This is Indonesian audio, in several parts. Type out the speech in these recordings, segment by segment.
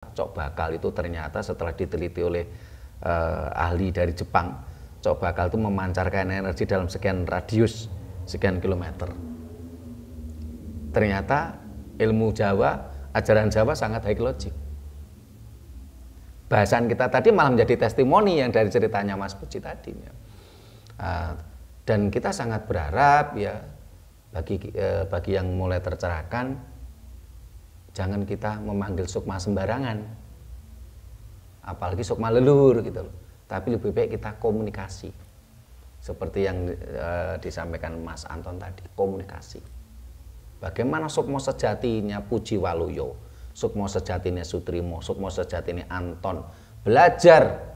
Cok bakal itu ternyata setelah diteliti oleh ahli dari Jepang, cok bakal itu memancarkan energi dalam sekian radius, sekian kilometer. Ternyata ilmu Jawa, ajaran Jawa sangat high logic. Bahasan kita tadi malah menjadi testimoni yang dari ceritanya Mas Puji tadi. Dan kita sangat berharap ya bagi yang mulai tercerahkan, jangan kita memanggil sukma sembarangan, apalagi sukma leluhur gitu loh. Tapi lebih baik kita komunikasi, seperti yang disampaikan Mas Anton tadi, komunikasi. Bagaimana sukma sejatinya Puji Waluyo, sukma sejatinya Sutrimo, sukma sejatinya Anton, belajar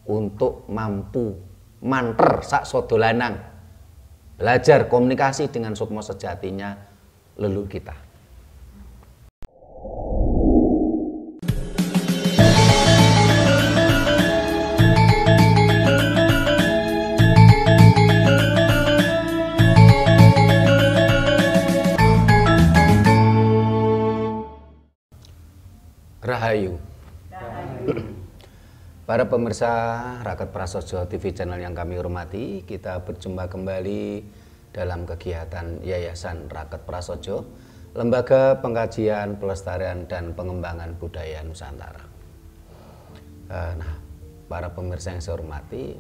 untuk mampu manter sak sodolanang, belajar komunikasi dengan sukma sejatinya leluhur kita. Rahayu. Para pemirsa Raket Prasojo TV channel yang kami hormati, kita berjumpa kembali dalam kegiatan Yayasan Raket Prasojo, Lembaga Pengkajian, Pelestarian, dan Pengembangan Budaya Nusantara. Nah, para pemirsa yang saya hormati,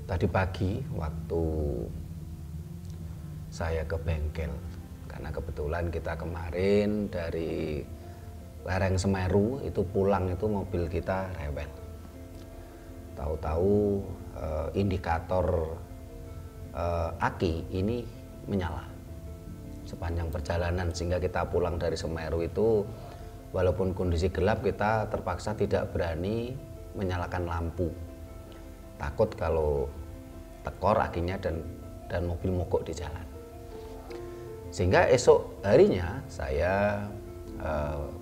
tadi pagi waktu saya ke bengkel, karena kebetulan kita kemarin dari lereng Semeru itu pulang itu mobil kita rewel. Tahu-tahu indikator aki ini menyala sepanjang perjalanan, sehingga kita pulang dari Semeru itu walaupun kondisi gelap kita terpaksa tidak berani menyalakan lampu. Takut kalau tekor akinya dan mobil mogok di jalan. Sehingga esok harinya saya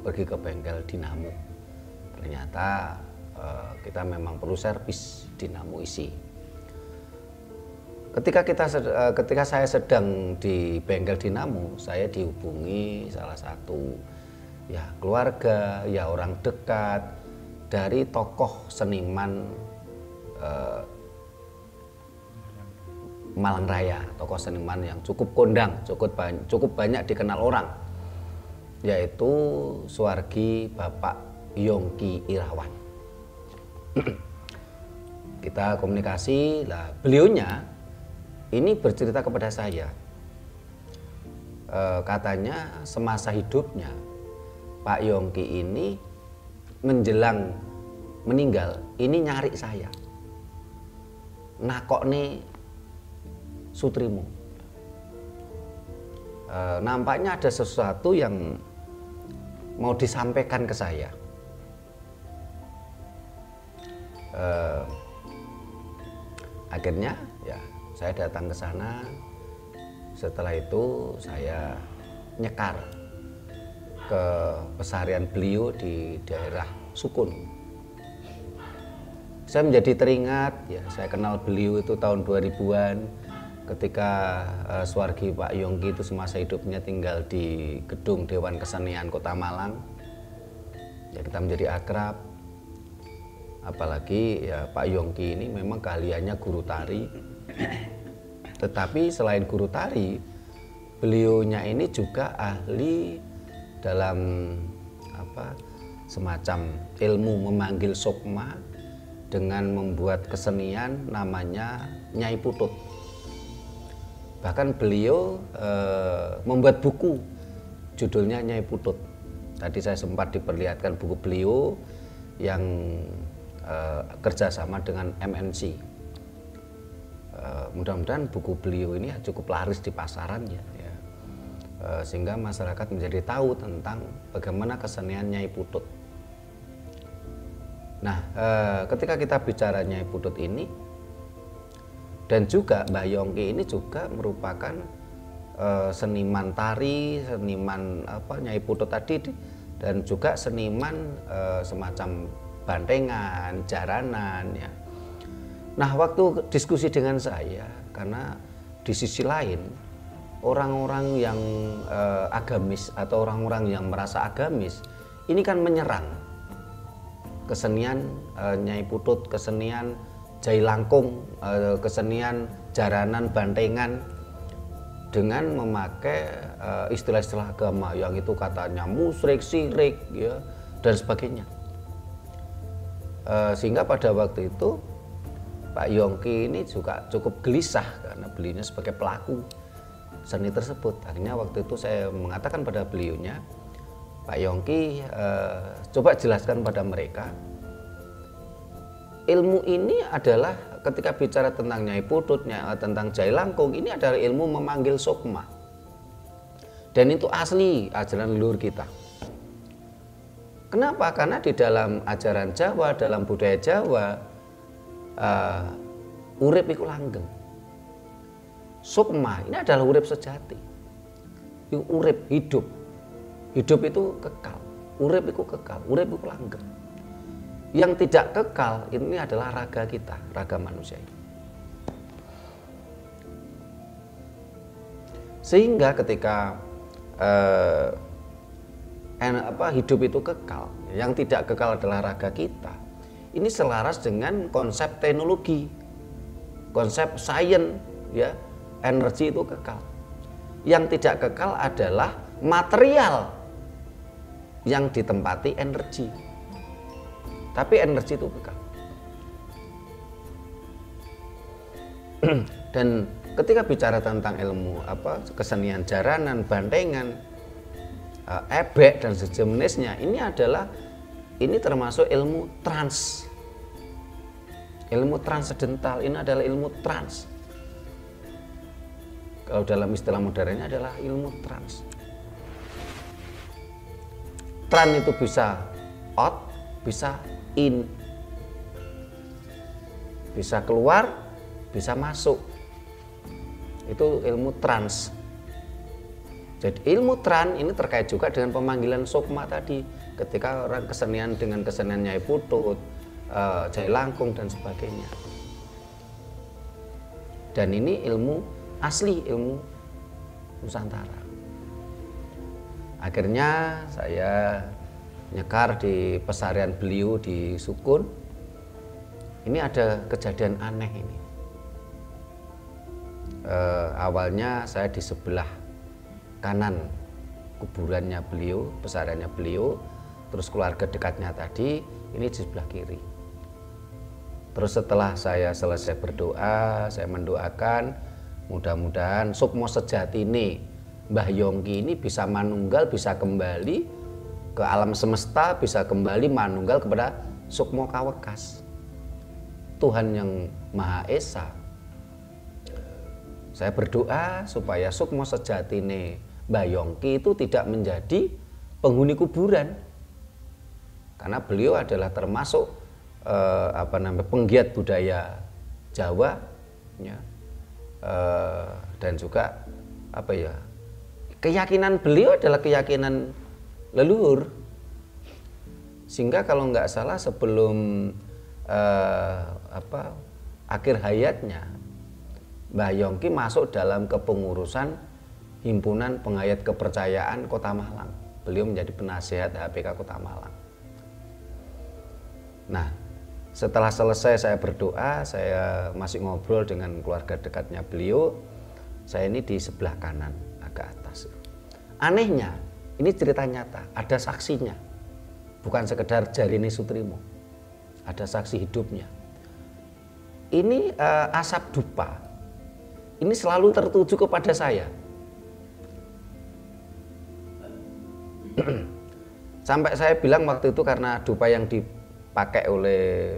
pergi ke bengkel dinamo. Ternyata kita memang perlu servis dinamo isi. Ketika saya sedang di bengkel dinamo, saya dihubungi salah satu ya keluarga, ya orang dekat dari tokoh seniman Malang Raya, tokoh seniman yang cukup kondang, cukup banyak dikenal orang, yaitu Suwargi Bapak Yongki Irawan. Kita komunikasi, lah beliaunya ini bercerita kepada saya, katanya semasa hidupnya Pak Yongki ini menjelang meninggal ini nyari saya, nakok nih Sutrimo. Nampaknya ada sesuatu yang mau disampaikan ke saya. Akhirnya ya saya datang ke sana. Setelah itu saya nyekar ke pesarian beliau di daerah Sukun. Saya menjadi teringat ya, saya kenal beliau itu tahun 2000-an ketika Suwargi Pak Yongki itu semasa hidupnya tinggal di gedung Dewan Kesenian Kota Malang. Ya, kita menjadi akrab. Apalagi ya Pak Yongki ini memang keahliannya guru tari. Tetapi selain guru tari, beliaunya ini juga ahli dalam semacam ilmu memanggil sukma dengan membuat kesenian namanya Nyai Putut. Bahkan beliau membuat buku judulnya Nyai Putut. Tadi saya sempat diperlihatkan buku beliau yang kerjasama dengan MNC. Mudah-mudahan buku beliau ini cukup laris di pasaran ya, sehingga masyarakat menjadi tahu tentang bagaimana kesenian Nyai Putut. Nah, ketika kita bicara Nyai Putut ini, dan juga Mbah Yongki ini juga merupakan seniman tari, seniman Nyai Putut tadi, dan juga seniman semacam bantengan, jaranan ya. Nah, waktu diskusi dengan saya, karena di sisi lain orang-orang yang agamis atau orang-orang yang merasa agamis ini kan menyerang kesenian Nyai Putut, kesenian Jailangkung, kesenian jaranan, bantengan dengan memakai istilah-istilah agama yang itu katanya musyrik, syirik, ya, dan sebagainya. Sehingga pada waktu itu Pak Yongki ini juga cukup gelisah karena beliaunya sebagai pelaku seni tersebut. Akhirnya waktu itu saya mengatakan pada beliaunya, Pak Yongki, coba jelaskan pada mereka, ilmu ini adalah ketika bicara tentang Nyai Putut, tentang Jailangkung, ini adalah ilmu memanggil sukma. Dan itu asli ajaran leluhur kita. Kenapa? Karena di dalam ajaran Jawa, dalam budaya Jawa, urip iku langgeng. Sukma ini adalah urip sejati. Itu urip, hidup. Hidup itu kekal. Urip itu kekal, urip itu langgeng. Yang tidak kekal ini adalah raga kita, raga manusia. Sehingga ketika hidup itu kekal, yang tidak kekal adalah raga kita. Ini selaras dengan konsep teknologi, konsep sains, ya, energi itu kekal. Yang tidak kekal adalah material yang ditempati energi. Tapi energi itu kekal. Dan ketika bicara tentang ilmu kesenian jaranan, bantengan, ebek dan sejenisnya, ini termasuk ilmu trans. Ilmu transcendental ini adalah ilmu trans. Kalau dalam istilah modernnya adalah ilmu trans. Trans itu bisa out, bisa in, bisa keluar, bisa masuk. Itu ilmu trans. Jadi ilmu trans ini terkait juga dengan pemanggilan sukma tadi, ketika orang kesenian dengan kesenian Nyai Putut, Jailangkung dan sebagainya. Dan ini ilmu asli, ilmu Nusantara. Akhirnya saya nyekar di pesarian beliau di Sukun. Ini ada kejadian aneh ini. Awalnya saya di sebelah kanan kuburannya beliau, pesariannya beliau, terus keluarga dekatnya tadi ini di sebelah kiri. Terus setelah saya selesai berdoa, saya mendoakan mudah-mudahan sukma sejati ini Mbah Yongki ini bisa manunggal, bisa kembali ke alam semesta, bisa kembali manunggal kepada sukma kawekas, Tuhan yang Maha Esa. Saya berdoa supaya sukma sejati ini Mbah Yongki itu tidak menjadi penghuni kuburan, karena beliau adalah termasuk penggiat budaya Jawa, ya, dan juga keyakinan beliau adalah keyakinan leluhur. Sehingga kalau nggak salah sebelum akhir hayatnya Mbah Yongki masuk dalam kepengurusan Himpunan Penghayat Kepercayaan Kota Malang. Beliau menjadi penasihat HPK Kota Malang. Nah, setelah selesai saya berdoa, saya masih ngobrol dengan keluarga dekatnya beliau. Saya ini di sebelah kanan, agak atas. Anehnya, ini cerita nyata, ada saksinya. Bukan sekedar Jarini Sutrimo, ada saksi hidupnya. Ini asap dupa, ini selalu tertuju kepada saya. Sampai saya bilang waktu itu karena dupa yang dipakai oleh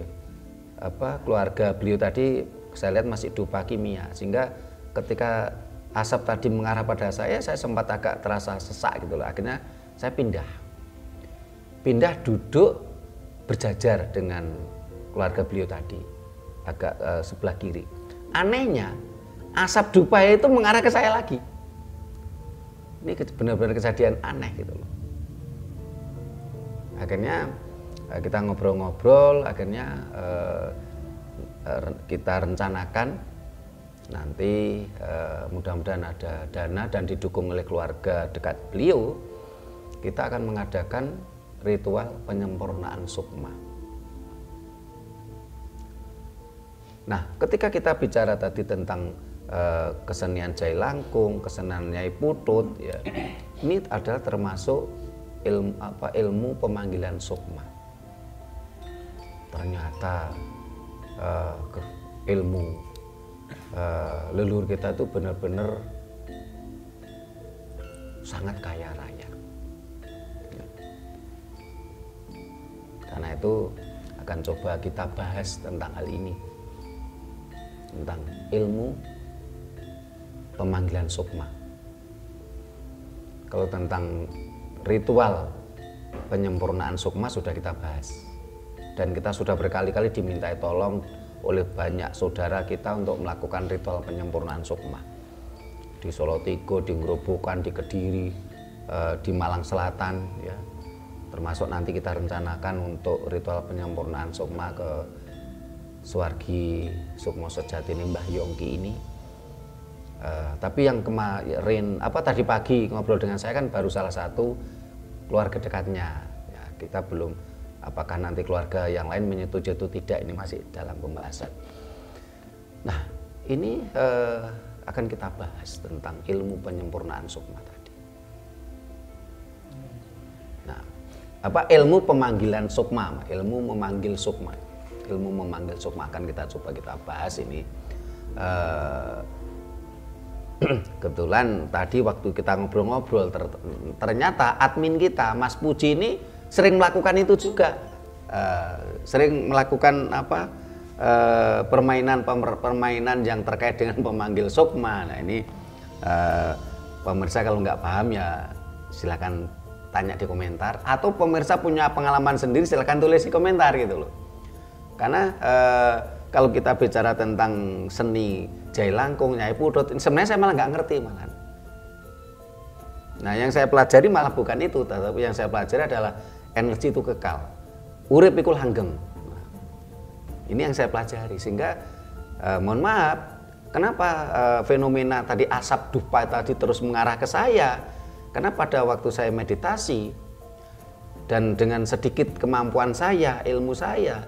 keluarga beliau tadi, saya lihat masih dupa kimia, sehingga ketika asap tadi mengarah pada saya sempat agak terasa sesak gitu loh. Akhirnya saya pindah duduk berjajar dengan keluarga beliau tadi, agak sebelah kiri. Anehnya asap dupa itu mengarah ke saya lagi. Ini benar-benar kejadian aneh gitu loh. Akhirnya kita ngobrol-ngobrol, akhirnya kita rencanakan nanti mudah-mudahan ada dana dan didukung oleh keluarga dekat beliau, kita akan mengadakan ritual penyempurnaan sukma. Nah, ketika kita bicara tadi tentang kesenian Jailangkung, kesenian Nyai Putut, ya, ini adalah termasuk ilmu pemanggilan sukma. Ternyata ilmu leluhur kita itu benar-benar sangat kaya raya. Karena itu akan coba kita bahas tentang hal ini, tentang ilmu pemanggilan sukma. Kalau tentang ritual penyempurnaan sukma sudah kita bahas, dan kita sudah berkali-kali dimintai tolong oleh banyak saudara kita untuk melakukan ritual penyempurnaan sukma di Solo Tigo, di Grobogan, di Kediri, di Malang Selatan, ya. Termasuk nanti kita rencanakan untuk ritual penyempurnaan sukma ke Suwargi Sukmo Sejati ini Mbah Yongki ini. Tapi yang kemarin tadi pagi ngobrol dengan saya kan baru salah satu keluarga dekatnya, ya, kita belum apakah nanti keluarga yang lain menyetujui atau tidak, ini masih dalam pembahasan. Nah, ini akan kita bahas tentang ilmu penyempurnaan sukma tadi. Nah, ilmu pemanggilan sukma, ilmu memanggil sukma, ilmu memanggil sukma akan kita bahas ini. Kebetulan tadi waktu kita ngobrol-ngobrol ternyata admin kita Mas Puji ini sering melakukan itu juga, sering melakukan permainan yang terkait dengan pemanggil sukma. Nah ini pemirsa kalau nggak paham ya silakan tanya di komentar, atau pemirsa punya pengalaman sendiri silakan tulis di komentar gitu loh. Karena kalau kita bicara tentang seni Jailangkung, Nyai Putut, sebenarnya saya malah nggak ngerti malah. Nah, yang saya pelajari malah bukan itu, tapi yang saya pelajari adalah energi itu kekal, urip ikul langgeng. Nah, ini yang saya pelajari, sehingga mohon maaf, kenapa fenomena tadi asap dupa tadi terus mengarah ke saya? Karena pada waktu saya meditasi dan dengan sedikit kemampuan saya, ilmu saya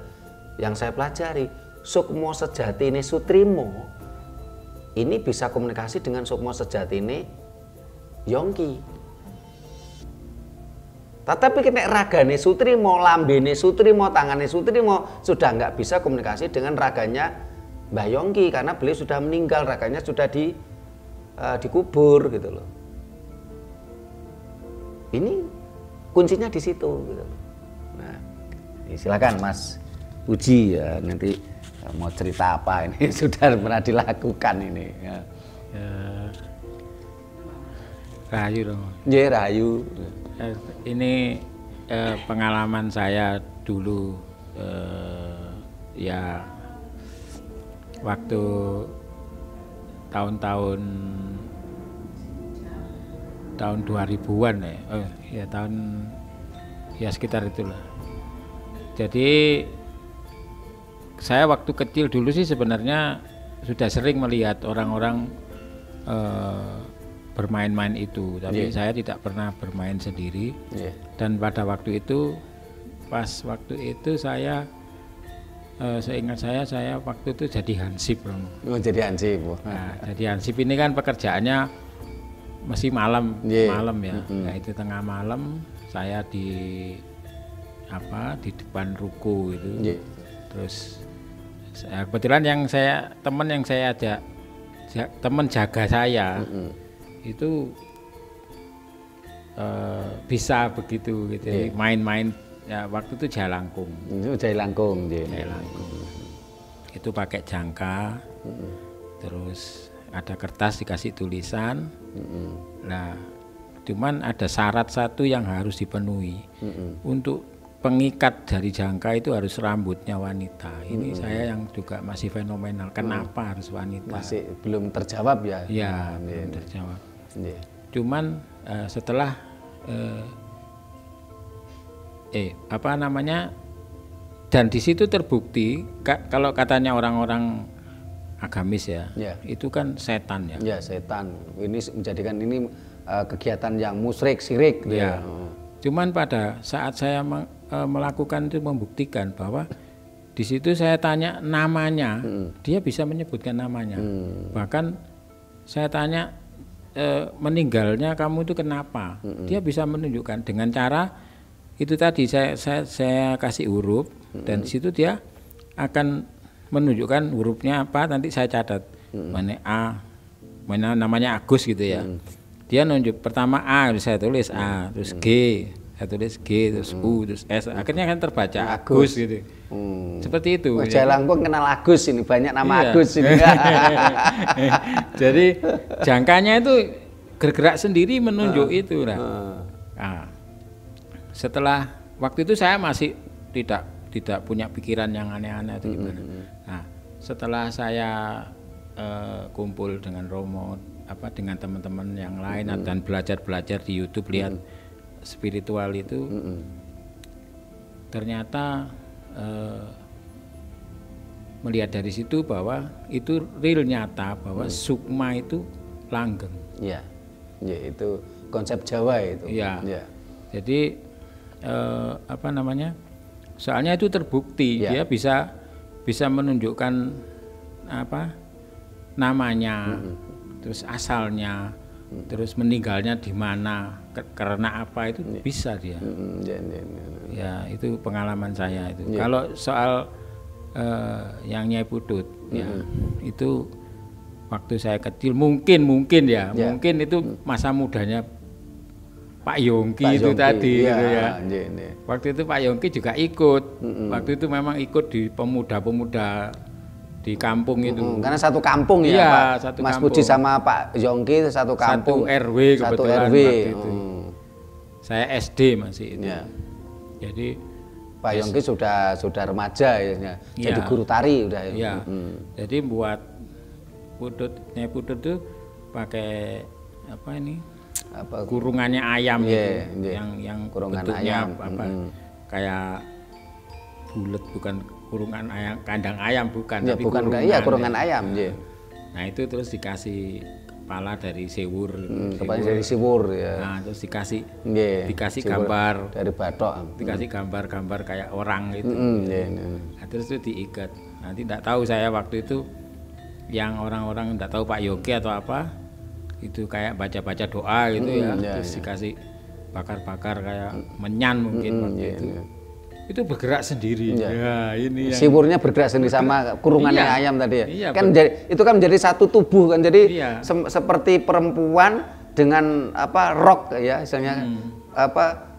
yang saya pelajari, Sukmo Sejati ini Sutrimo ini bisa komunikasi dengan Sukmo Sejati ini Yongki. Tetapi kena ragane Sutrimo, lambene Sutrimo, tangane Sutrimo sudah nggak bisa komunikasi dengan raganya Mbah Yongki karena beliau sudah meninggal, raganya sudah dikubur gitu loh. Ini kuncinya di situ gitu. Nah, silakan Mas Puji ya, nanti mau cerita apa ini sudah pernah dilakukan ini ya. Rahayu dong. Ya, rahayu. Ini pengalaman saya dulu ya waktu tahun 2000-an ya, sekitar itulah. Jadi saya waktu kecil dulu sih sebenarnya sudah sering melihat orang-orang bermain-main itu, tapi saya tidak pernah bermain sendiri. Dan pada waktu itu, saya seingat saya waktu itu jadi hansip. Oh, jadi hansip. Nah, jadi hansip ini kan pekerjaannya mesti malam ya. Nah, itu tengah malam saya di depan ruko itu. Terus kebetulan teman yang saya ajak, teman jaga saya itu bisa begitu gitu, main-main ya, waktu itu Jailangkung. Itu Jailangkung. Itu pakai jangka, terus ada kertas dikasih tulisan. Nah, cuman ada syarat satu yang harus dipenuhi. Untuk pengikat dari jangka itu harus rambutnya wanita. Ini saya yang juga masih fenomenal. Kenapa harus wanita? Masih belum terjawab ya? Ya, belum terjawab. Cuman setelah dan di situ terbukti kalau katanya orang-orang agamis ya, itu kan setan ya. Ya, setan. Ini menjadikan ini kegiatan yang musyrik, syirik. Ya. Cuman pada saat saya melakukan itu membuktikan bahwa di situ saya tanya namanya, dia bisa menyebutkan namanya. Bahkan saya tanya meninggalnya kamu itu kenapa? Dia bisa menunjukkan dengan cara itu tadi saya kasih huruf dan di situ dia akan menunjukkan hurufnya apa, nanti saya catat. Mana A, mana namanya Agus gitu ya. Dia nunjuk pertama A, saya tulis A, terus G, saya tulis G, terus U, terus S, akhirnya kan terbaca Agus gitu. Seperti itu. Wah, Jalangkung kenal Agus ini, banyak nama Agus ini. Jadi jangkanya itu bergerak sendiri menunjuk itu. Nah, setelah waktu itu saya masih tidak punya pikiran yang aneh-aneh atau gimana. Nah, setelah saya kumpul dengan Romo, dengan teman-teman yang lain dan belajar di YouTube lihat spiritual itu, ternyata melihat dari situ bahwa itu real nyata bahwa sukma itu langgeng. Ya, itu konsep Jawa itu. Ya. Jadi soalnya itu terbukti dia bisa menunjukkan namanya, terus asalnya, terus meninggalnya di mana, karena apa itu bisa dia. Ya itu pengalaman saya itu. Kalau soal yang Nyai Putut, ya itu waktu saya kecil mungkin itu masa mudanya Pak Yongki itu tadi gitu ya. Waktu itu Pak Yongki juga ikut. Waktu itu memang ikut di pemuda-pemuda di kampung itu. Karena satu kampung ya, Pak. Mas kampung. Puji sama Pak Yongki satu kampung. Satu RW kebetulan RW. Waktu itu. Saya SD masih itu. Jadi Pak Yongki sudah remaja ya. Jadi guru tari udah. Ya. Jadi buat Nyai Putut itu pakai kurungannya ayam itu, yang kurungan bentuknya ayam. Kayak bulat, bukan kurungan ayam, kandang ayam bukan, tapi kurungan ayam. Nah itu terus dikasih kepala dari sewur, kepala dari sewur ya. Nah terus dikasih gambar gambar dari batok, dikasih gambar-gambar kayak orang gitu. Nah, terus itu diikat. Nanti tidak tahu saya waktu itu yang orang-orang tidak tahu Pak Yongki atau apa. Itu kayak baca-baca doa gitu terus dikasih bakar-bakar kayak menyan mungkin waktu itu. Itu bergerak sendiri. Ya, ini siwurnya bergerak sendiri sama kurungannya ayam tadi ya. Kan itu kan menjadi satu tubuh kan. Jadi seperti perempuan dengan rok ya, misalnya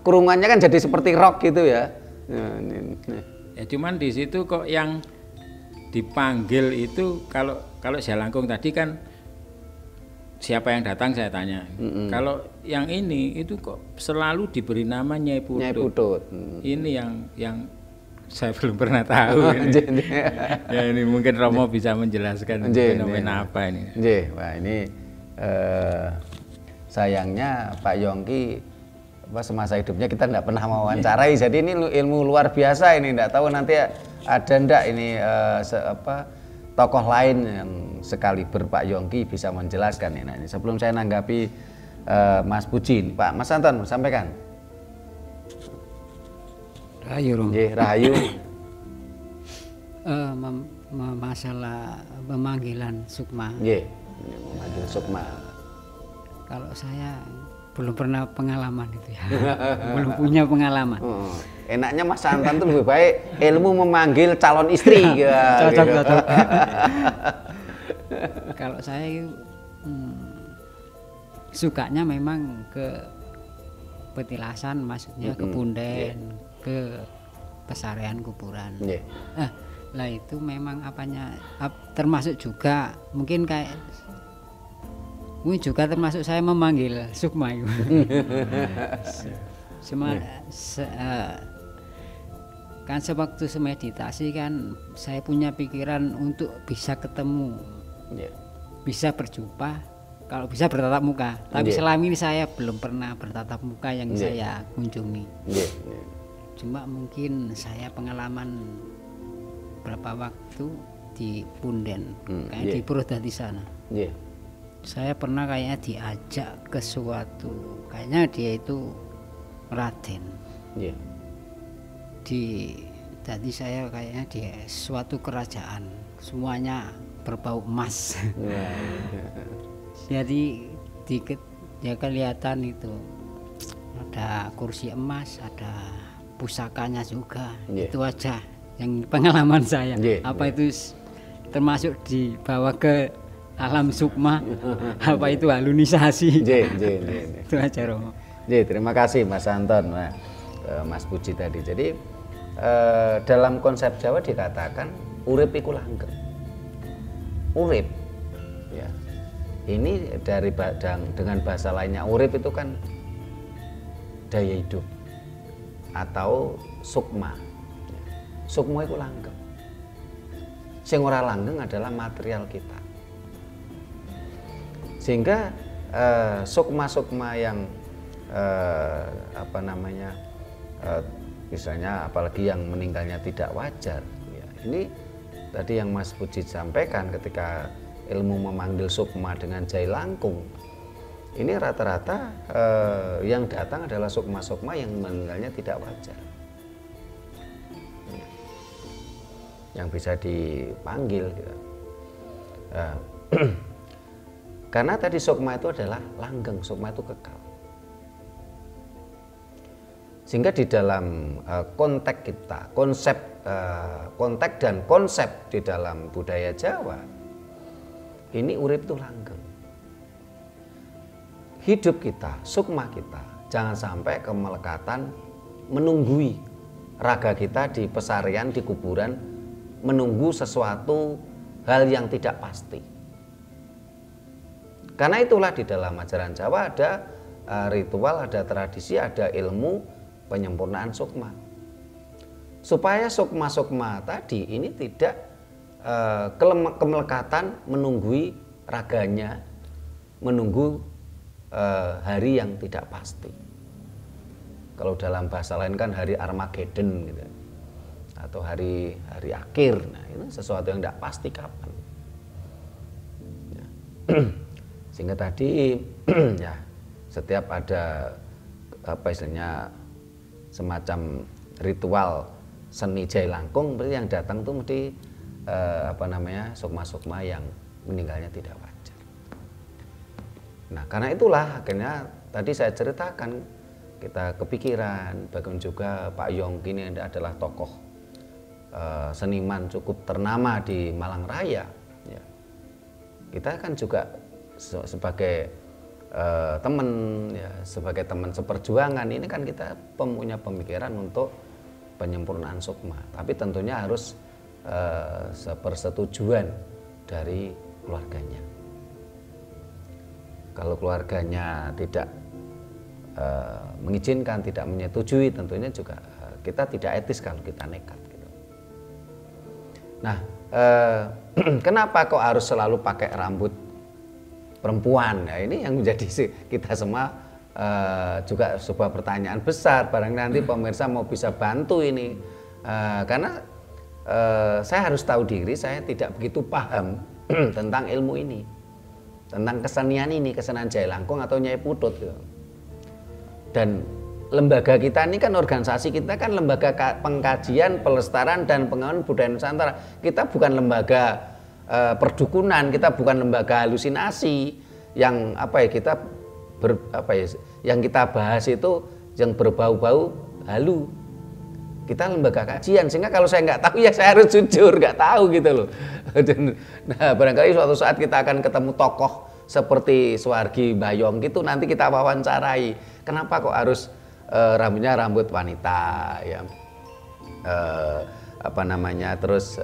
kurungannya kan jadi seperti rok gitu ya. Ya cuman di situ kok yang dipanggil itu kalau Jalangkung tadi kan siapa yang datang saya tanya. Kalau yang ini itu kok selalu diberi nama Nyai Putut. Nyai Putut. Ini yang saya belum pernah tahu. Ini. Ya ini mungkin Romo bisa menjelaskan fenomena apa ini. Wah ini sayangnya Pak Yongki semasa hidupnya kita tidak pernah mewawancarai. Jadi ini ilmu luar biasa ini. Tidak tahu nanti ada ndak ini tokoh lain yang sekaliber Pak Yongki bisa menjelaskan ini. Nah, ini sebelum saya nanggapi Mas Puji, Pak Mas Anton sampaikan. Rahayu, Rom. Rahayu. Masalah pemanggilan sukma. Memanggil sukma. Kalau saya belum pernah pengalaman itu ya. Belum punya pengalaman. Enaknya Mas Anton tuh lebih baik ilmu memanggil calon istri. Cocok. Kalau saya sukanya memang ke petilasan, maksudnya ke punden, ke pesarean kuburan. Lah itu memang termasuk juga mungkin juga termasuk saya memanggil sukma itu. Kan sewaktu semeditasi kan saya punya pikiran untuk bisa ketemu, bisa berjumpa, kalau bisa bertatap muka. Tapi selama ini saya belum pernah bertatap muka yang saya kunjungi. Cuma mungkin saya pengalaman berapa waktu di Punden, kayak di Purwodadi sana. Saya pernah kayaknya diajak ke suatu, kayaknya dia itu Raden. Iya. Jadi saya kayaknya di suatu kerajaan semuanya berbau emas. Jadi ya kelihatan itu ada kursi emas, ada pusakanya juga. Itu aja yang pengalaman saya. Apa itu termasuk dibawa ke alam sukma, apa itu halunisasi. Itu aja Romo. Terima kasih Mas Anton, Mas Puji tadi. Jadi dalam konsep Jawa dikatakan urip iku langgeng. Urip, ya. Ini dengan bahasa lainnya urip itu kan daya hidup atau sukma. Sukma itu langgeng. Sing ora langgeng adalah material kita. Sehingga sukma-sukma yang misalnya apalagi yang meninggalnya tidak wajar, ya, ini tadi yang Mas Puji sampaikan ketika ilmu memanggil sukma dengan jai langkung, ini rata-rata yang datang adalah sukma-sukma yang meninggalnya tidak wajar, yang bisa dipanggil gitu. Karena tadi sukma itu adalah langgeng, sukma itu kekal. Sehingga di dalam konteks kita, konteks dan konsep di dalam budaya Jawa, ini urip itu langgeng. Hidup kita, sukma kita, jangan sampai kemelekatan menunggui raga kita di pesarian, di kuburan, menunggu sesuatu hal yang tidak pasti. Karena itulah di dalam ajaran Jawa ada ritual, ada tradisi, ada ilmu penyempurnaan sukma. Supaya sukma-sukma tadi ini tidak kemelekatan menunggui raganya, menunggu hari yang tidak pasti. Kalau dalam bahasa lain kan hari Armageddon gitu. Atau hari akhir. Nah, ini sesuatu yang tidak pasti kapan. Ya. Sehingga tadi ya setiap ada istilahnya semacam ritual seni jai langkung, berarti yang datang tuh mesti sukma-sukma yang meninggalnya tidak wajar. Nah, karena itulah akhirnya tadi saya ceritakan, kita kepikiran, bahkan juga Pak Yongki ini adalah tokoh seniman cukup ternama di Malang Raya. Ya. Kita kan juga sebagai teman, ya, sebagai teman seperjuangan ini kan kita punya pemikiran untuk penyempurnaan sukma, tapi tentunya harus sepersetujuan dari keluarganya. Kalau keluarganya tidak mengizinkan, tidak menyetujui, tentunya juga kita tidak etis kalau kita nekat gitu. Nah, kenapa kok harus selalu pakai rambut perempuan? Nah, ini yang menjadi kita semua juga sebuah pertanyaan besar. Barang nanti pemirsa mau bisa bantu ini, karena saya harus tahu diri, saya tidak begitu paham tentang ilmu ini, tentang kesenian ini, kesenian jai langkung atau Nyai Putut gitu. Dan lembaga kita ini kan, organisasi kita kan lembaga pengkajian, pelestarian dan pengembangan budaya Nusantara. Kita bukan lembaga perdukunan, kita bukan lembaga halusinasi yang yang kita bahas itu yang berbau-bau halu. Kita lembaga kajian, sehingga kalau saya nggak tahu ya saya harus jujur nggak tahu gitu loh. Nah, barangkali suatu saat kita akan ketemu tokoh seperti Suwargi Bayong gitu, nanti kita wawancarai kenapa kok harus rambutnya rambut wanita, ya terus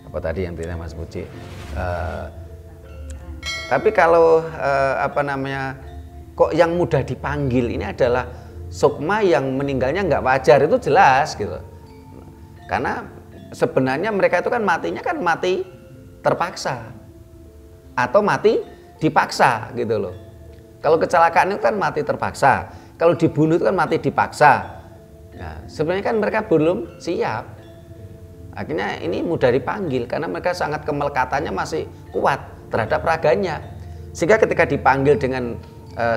apa tadi yang tidak Mas Puji. Tapi kalau kok yang mudah dipanggil ini adalah sukma yang meninggalnya nggak wajar, itu jelas gitu. Karena sebenarnya mereka itu kan matinya kan mati terpaksa atau mati dipaksa gitu loh. Kalau kecelakaan itu kan mati terpaksa, kalau dibunuh itu kan mati dipaksa. Nah, sebenarnya kan mereka belum siap. Akhirnya ini mudah dipanggil karena mereka sangat kemelekatannya masih kuat terhadap raganya. Sehingga ketika dipanggil dengan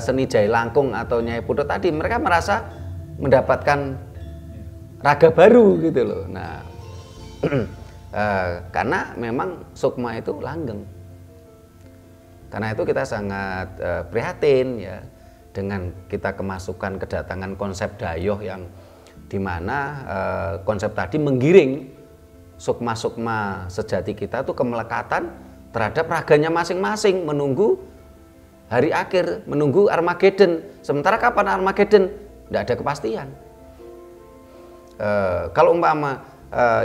seni Jai Langkung atau Nyai Putu tadi, mereka merasa mendapatkan raga baru gitu loh. Nah, karena memang sukma itu langgeng. Karena itu kita sangat prihatin ya dengan kita kemasukan kedatangan konsep dayoh yang dimana konsep tadi menggiring sukma-sukma sejati kita tuh kemelekatan terhadap raganya masing-masing, menunggu hari akhir, menunggu Armageddon. Sementara kapan Armageddon? Tidak ada kepastian. Kalau umpama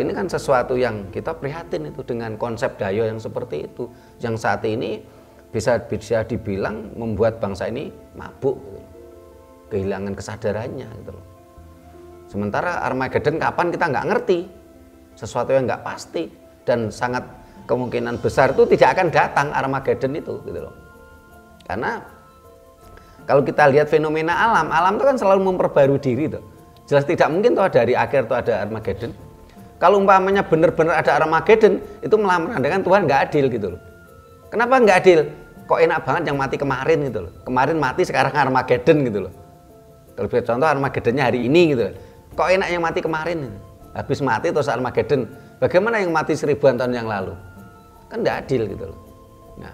ini kan sesuatu yang kita prihatin itu dengan konsep dayo yang seperti itu, yang saat ini bisa dibilang membuat bangsa ini mabuk, gitu. Kehilangan kesadarannya gitu loh. Sementara Armageddon kapan kita nggak ngerti, sesuatu yang nggak pasti dan sangat kemungkinan besar itu tidak akan datang Armageddon itu gitu loh. Karena kalau kita lihat fenomena alam, alam itu kan selalu memperbarui diri tuh. Jelas tidak mungkin tuh dari akhir tuh ada Armageddon. Kalau umpamanya benar-benar ada Armageddon, itu malah menandakan Tuhan nggak adil gitu loh. Kenapa nggak adil? Kok enak banget yang mati kemarin gitu loh. Kemarin mati sekarang Armageddon gitu loh. Kalau contoh Armageddonnya hari ini gitu loh. Kok enak yang mati kemarin? Habis mati terus Armageddon. Bagaimana yang mati 1000-an tahun yang lalu? Kan nggak adil gitu loh. Nah,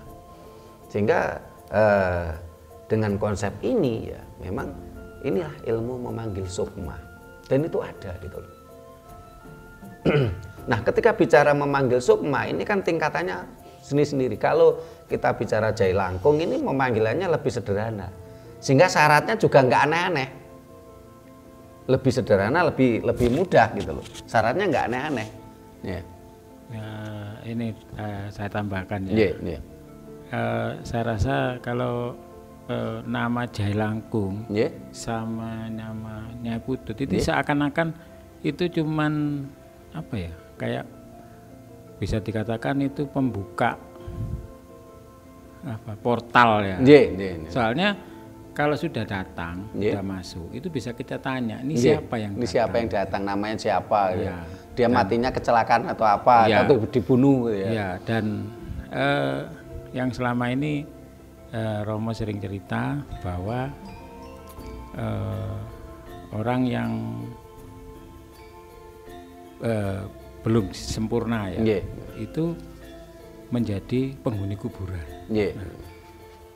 sehingga dengan konsep ini ya memang inilah ilmu memanggil sukma, dan itu ada gitu loh. Nah, ketika bicara memanggil sukma ini kan tingkatannya sendiri-sendiri. Kalau kita bicara Jai Langkung ini memanggilannya lebih sederhana, sehingga syaratnya juga nggak aneh-aneh, lebih sederhana, lebih mudah gitu loh. Syaratnya nggak aneh-aneh. Yeah. Ya, ini saya tambahkan Yeah, ya. yeah. Saya rasa kalau nama Jai Langkung Yeah. sama nama Nyai Putut itu seakan-akan itu cuman apa ya, kayak bisa dikatakan itu pembuka apa portal ya. Yeah. Soalnya kalau sudah datang, sudah masuk, itu bisa kita tanya, ini siapa yang ini datang? siapa yang datang, namanya siapa? Ya. Ya. Dia matinya kecelakaan atau apa? Ya. Atau dibunuh? Ya. Ya, dan yang selama ini Romo sering cerita bahwa orang yang belum sempurna ya, itu menjadi penghuni kuburan. Nah,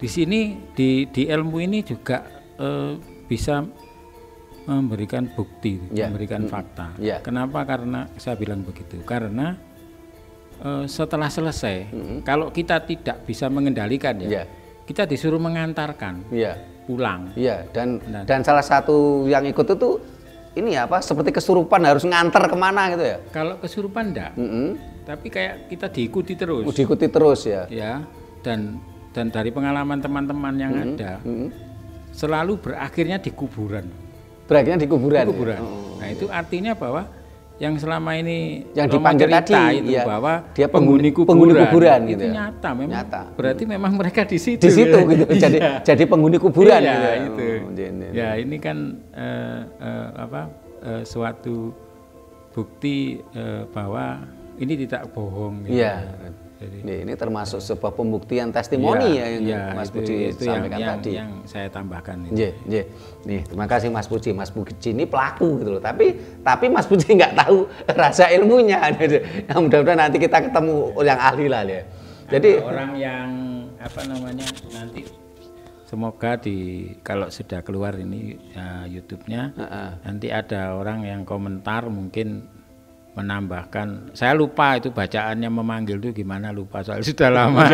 di sini di ilmu ini juga bisa memberikan bukti, memberikan fakta. Kenapa? Karena saya bilang begitu. Karena setelah selesai, kalau kita tidak bisa mengendalikan kita disuruh mengantarkan pulang. Dan salah satu yang ikut itu ini apa? Seperti kesurupan harus nganter kemana gitu ya? Kalau kesurupan enggak, tapi kayak kita diikuti terus. Diikuti terus ya. Ya, dan dari pengalaman teman-teman yang ada, selalu berakhirnya di kuburan. Berakhirnya di kuburan. Ya? Nah, itu artinya bahwa yang selama ini yang dipanggil tadi itu bahwa dia penghuni kuburan itu gitu nyata memang. Nyata. Berarti memang mereka di situ. Di situ gitu. Jadi penghuni kuburan gitu. Itu. Ya, ini kan suatu bukti bahwa ini tidak bohong gitu. Iya. Jadi, ini termasuk sebuah pembuktian testimoni yang Mas Puji sampaikan tadi. Yang saya tambahkan itu. Nih, terima kasih Mas Puji. Mas Puji ini pelaku gitu loh. Tapi Mas Puji nggak tahu rasa ilmunya. Nah, mudah-mudahan nanti kita ketemu yang ahli lah ya. Jadi orang yang nanti semoga kalau sudah keluar ini YouTube-nya nanti ada orang yang komentar mungkin menambahkan, saya lupa itu bacaannya memanggil itu gimana, lupa soal sudah lama.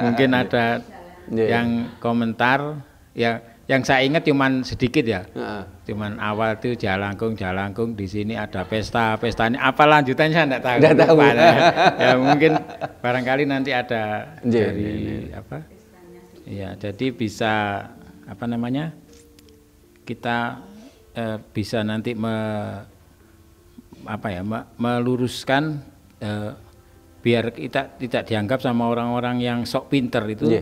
Mungkin ada yang komentar yang saya ingat cuman sedikit ya. Cuman awal itu Jalangkung di sini ada pestanya apa lanjutannya saya enggak tahu. Ya mungkin barangkali nanti ada dari apa? Ya, jadi bisa kita bisa nanti meluruskan biar kita tidak dianggap sama orang-orang yang sok pinter itu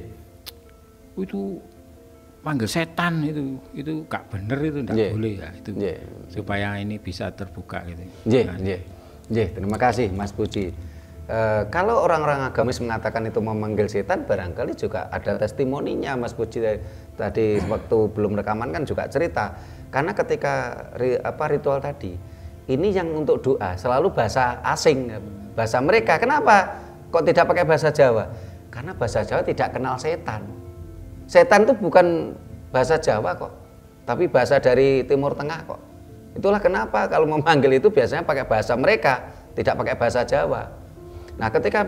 panggil setan itu gak bener, itu tidak boleh ya itu supaya ini bisa terbuka gitu. Terima kasih Mas Puji. Kalau orang-orang agamis mengatakan itu memanggil setan, barangkali juga ada testimoninya. Mas Puji tadi waktu belum rekaman kan juga cerita. Karena ketika ritual tadi, ini yang untuk doa selalu bahasa asing, bahasa mereka. Kenapa kok tidak pakai bahasa Jawa? Karena bahasa Jawa tidak kenal setan. Setan itu bukan bahasa Jawa kok, tapi bahasa dari Timur Tengah kok. Itulah kenapa kalau memanggil itu biasanya pakai bahasa mereka, tidak pakai bahasa Jawa. Nah, ketika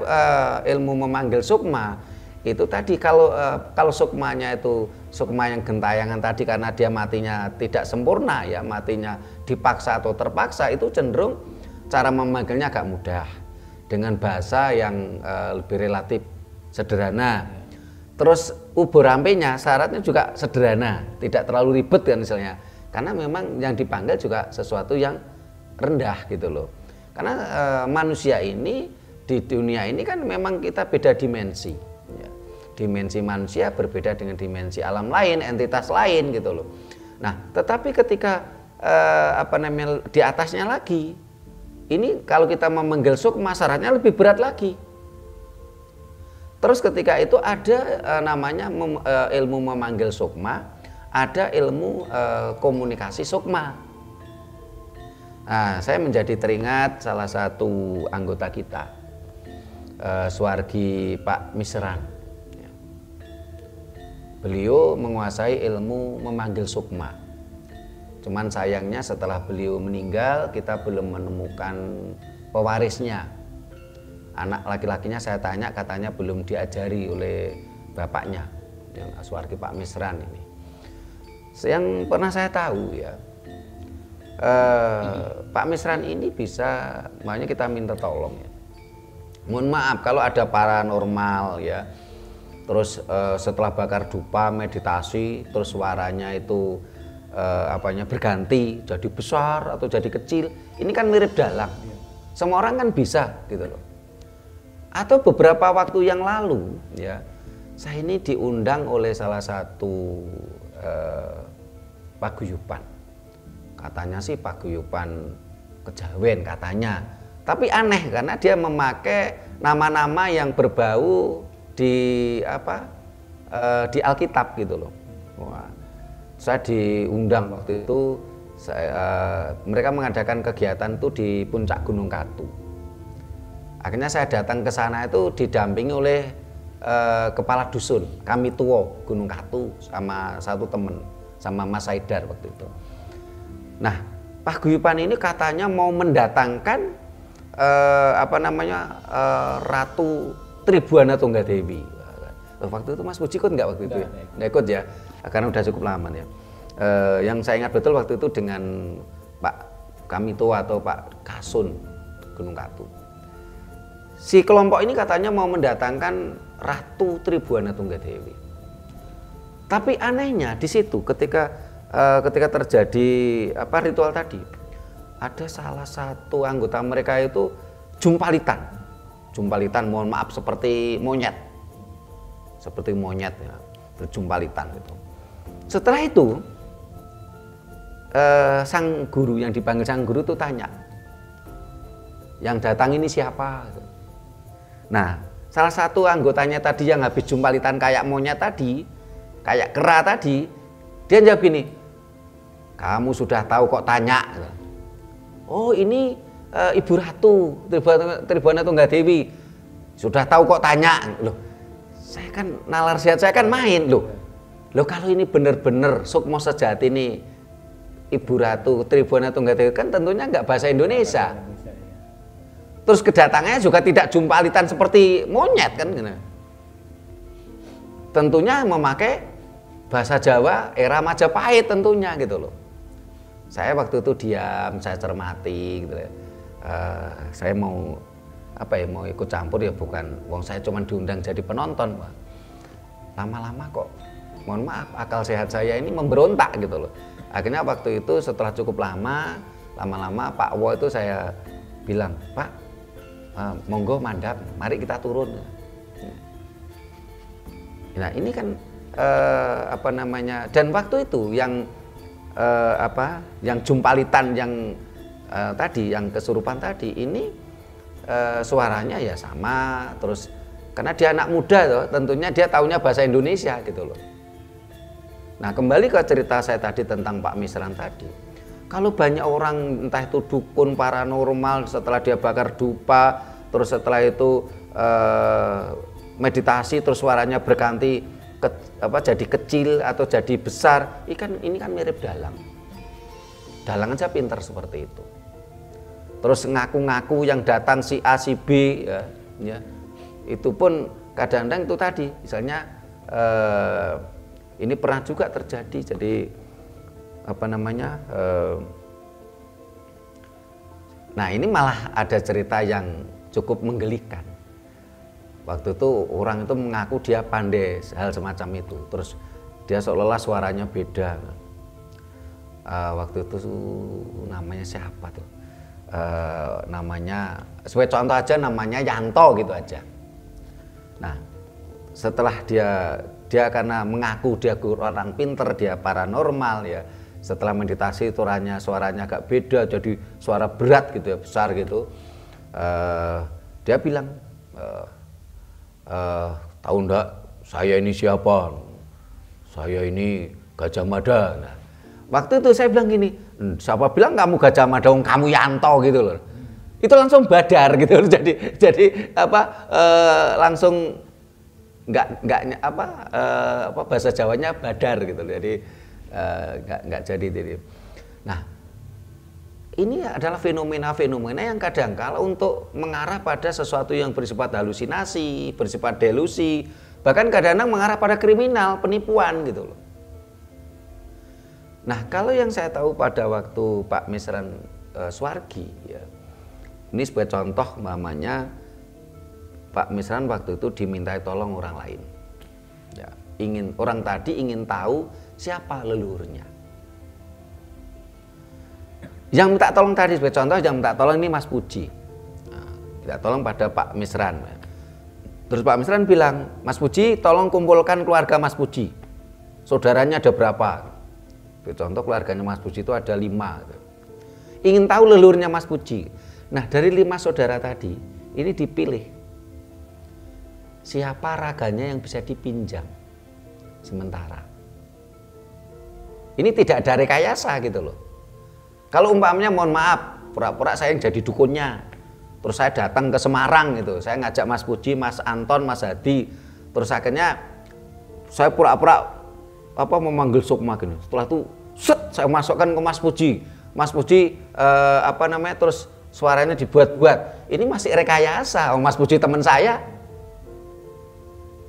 ilmu memanggil sukma itu tadi, kalau sukmanya itu sukma yang gentayangan tadi, karena dia matinya tidak sempurna ya, matinya dipaksa atau terpaksa, itu cenderung cara memanggilnya agak mudah dengan bahasa yang lebih relatif sederhana. Terus ubur rampenya syaratnya juga sederhana, tidak terlalu ribet kan misalnya, karena memang yang dipanggil juga sesuatu yang rendah gitu loh. Karena manusia ini di dunia ini kan memang kita beda dimensi ya. Dimensi manusia berbeda dengan dimensi alam lain, entitas lain gitu loh. Nah, tetapi ketika di atasnya lagi, ini kalau kita memanggil sukma syaratnya lebih berat lagi. Terus ketika itu ada namanya ilmu memanggil sukma, ada ilmu komunikasi sukma. Nah, saya menjadi teringat salah satu anggota kita, Suwargi Pak Misran. Beliau menguasai ilmu memanggil sukma. Cuman sayangnya setelah beliau meninggal, kita belum menemukan pewarisnya. Anak laki-lakinya saya tanya, katanya belum diajari oleh bapaknya, yang Suwargi Pak Misran ini. Yang pernah saya tahu ya, Pak Misran ini bisa, makanya kita minta tolong ya. Mohon maaf kalau ada paranormal ya, terus setelah bakar dupa meditasi, terus suaranya itu berganti jadi besar atau jadi kecil, ini kan mirip dalang. Semua orang kan bisa gitu loh. Atau beberapa waktu yang lalu ya, saya ini diundang oleh salah satu paguyuban. Katanya sih paguyuban Kejawen katanya. Tapi aneh karena dia memakai nama-nama yang berbau di di Alkitab gitu loh. Wah, saya diundang waktu itu. Mereka mengadakan kegiatan itu di puncak Gunung Katu. Akhirnya saya datang ke sana itu didampingi oleh kepala dusun Kami Tuwo Gunung Katu sama satu temen, sama Mas Saidar waktu itu. Nah, paguyuban ini katanya mau mendatangkan Ratu Tribuana Tunggadewi. Waktu itu Mas Puji ikut nggak waktu itu ya? Nggak ikut ya, karena udah cukup lama ya. Yang saya ingat betul waktu itu dengan Pak Kamito atau Pak Kasun Gunung Katu. Si kelompok ini katanya mau mendatangkan Ratu Tribuana Tunggadewi. Tapi anehnya di situ ketika terjadi ritual tadi, ada salah satu anggota mereka itu jumpalitan, mohon maaf seperti monyet ya, berjumpalitan gitu. Setelah itu sang guru, yang dipanggil sang guru itu tanya, yang datang ini siapa? Nah, salah satu anggotanya tadi yang habis jumpalitan kayak monyet tadi, kayak kera tadi, dia jawab gini, kamu sudah tahu kok tanya? Oh, ini Ibu Ratu Tribuana Tunggadewi. Sudah tahu kok tanya? Loh, saya kan nalar sehat, saya kan main loh. Kalau ini benar-benar sukma sejati nih Ibu Ratu Tribuana Tunggadewi, kan tentunya nggak bahasa Indonesia. Terus kedatangannya juga tidak jumpalitan seperti monyet kan? Tentunya memakai bahasa Jawa era Majapahit tentunya gitu loh. Saya waktu itu diam, saya cermati gitu ya. Saya mau mau ikut campur ya bukan, wong saya cuma diundang jadi penonton. Lama-lama kok, mohon maaf, akal sehat saya ini memberontak gitu loh. Akhirnya waktu itu setelah cukup lama-lama Pak Wo itu saya bilang, Pak, monggo mandap, mari kita turun. Nah ini kan dan waktu itu yang yang jumpalitan yang tadi, yang kesurupan tadi ini suaranya ya sama, terus karena dia anak muda tuh, tentunya dia taunya bahasa Indonesia gitu loh. Nah, kembali ke cerita saya tadi tentang Pak Misran tadi. Kalau banyak orang entah itu dukun paranormal setelah dia bakar dupa, terus setelah itu meditasi terus suaranya berganti jadi kecil atau jadi besar, ini kan mirip dalang. Dalang aja pinter seperti itu. Terus ngaku-ngaku yang datang si A si B ya, itu pun kadang-kadang itu tadi misalnya ini pernah juga terjadi. Jadi apa namanya nah ini malah ada cerita yang cukup menggelikan. Waktu itu orang itu mengaku dia pandai hal semacam itu, terus dia seolah-olah suaranya beda. Waktu itu namanya siapa tuh, namanya sebagai contoh aja namanya Yanto gitu aja. Nah, setelah dia karena mengaku dia orang pinter, dia paranormal ya, setelah meditasi suaranya agak beda, jadi suara berat gitu ya, besar gitu. Dia bilang, tahu enggak saya ini siapa? Saya ini Gajah Mada. Nah, waktu itu saya bilang gini, siapa bilang kamu Gajah Mada, kamu Yanto gitu loh. Itu langsung badar gitu loh. Jadi langsung nggak bahasa Jawanya badar gitu loh. Jadi nggak jadi. Nah, ini adalah fenomena-fenomena yang kadang kala untuk mengarah pada sesuatu yang bersifat halusinasi, bersifat delusi, bahkan kadang-kadang mengarah pada kriminal, penipuan gitu loh. Nah, kalau yang saya tahu pada waktu Pak Misran Suwargi ya, ini sebagai contoh mamanya Pak Misran waktu itu dimintai tolong orang lain. Ya, orang tadi ingin tahu siapa leluhurnya. Yang minta tolong tadi sebagai contoh, yang minta tolong ini Mas Puji. Nah, minta tolong pada Pak Misran. Terus Pak Misran bilang, Mas Puji tolong kumpulkan keluarga Mas Puji. Saudaranya ada berapa? Contoh keluarganya Mas Puji itu ada 5. Ingin tahu leluhurnya Mas Puji. Nah, dari 5 saudara tadi, ini dipilih siapa raganya yang bisa dipinjam sementara. Ini tidak ada rekayasa gitu loh. Kalau umpamanya mohon maaf, pura-pura saya yang jadi dukunnya, terus saya datang ke Semarang gitu, saya ngajak Mas Puji, Mas Anton, Mas Hadi, terus akhirnya saya pura-pura memanggil sukma gini. Setelah itu saya masukkan ke Mas Puji. Mas Puji terus suaranya dibuat-buat. Ini masih rekayasa. Mas Puji teman saya.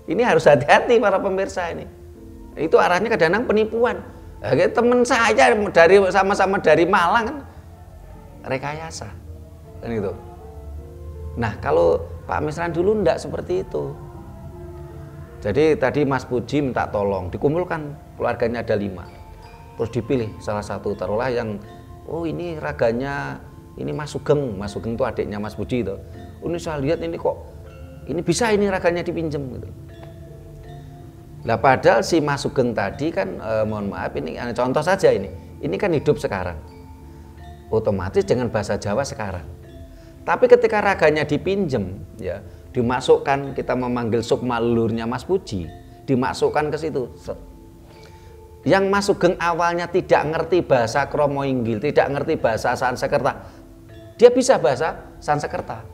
Ini harus hati-hati para pemirsa ini. Itu arahnya kadang-kadang penipuan. Teman saya sama-sama dari Malang kan rekayasa. Kan gitu. Nah, kalau Pak Misran dulu enggak seperti itu. Jadi tadi Mas Puji minta tolong, dikumpulkan keluarganya ada 5. Terus dipilih salah satu, taruhlah yang ini raganya ini Mas Sugeng. Mas Sugeng itu adiknya Mas Puji itu. Ini saya lihat ini kok ini bisa ini raganya dipinjem gitu. Nah, padahal si Mas Sugeng tadi kan mohon maaf ini contoh saja ini. Ini kan hidup sekarang. Otomatis dengan bahasa Jawa sekarang. Tapi ketika raganya dipinjem ya, dimasukkan, kita memanggil sukma leluhurnya Mas Puji, dimasukkan ke situ. Yang Mas Sugeng awalnya tidak ngerti bahasa Kromo Inggil, tidak ngerti bahasa Sansekerta, dia bisa bahasa Sansekerta.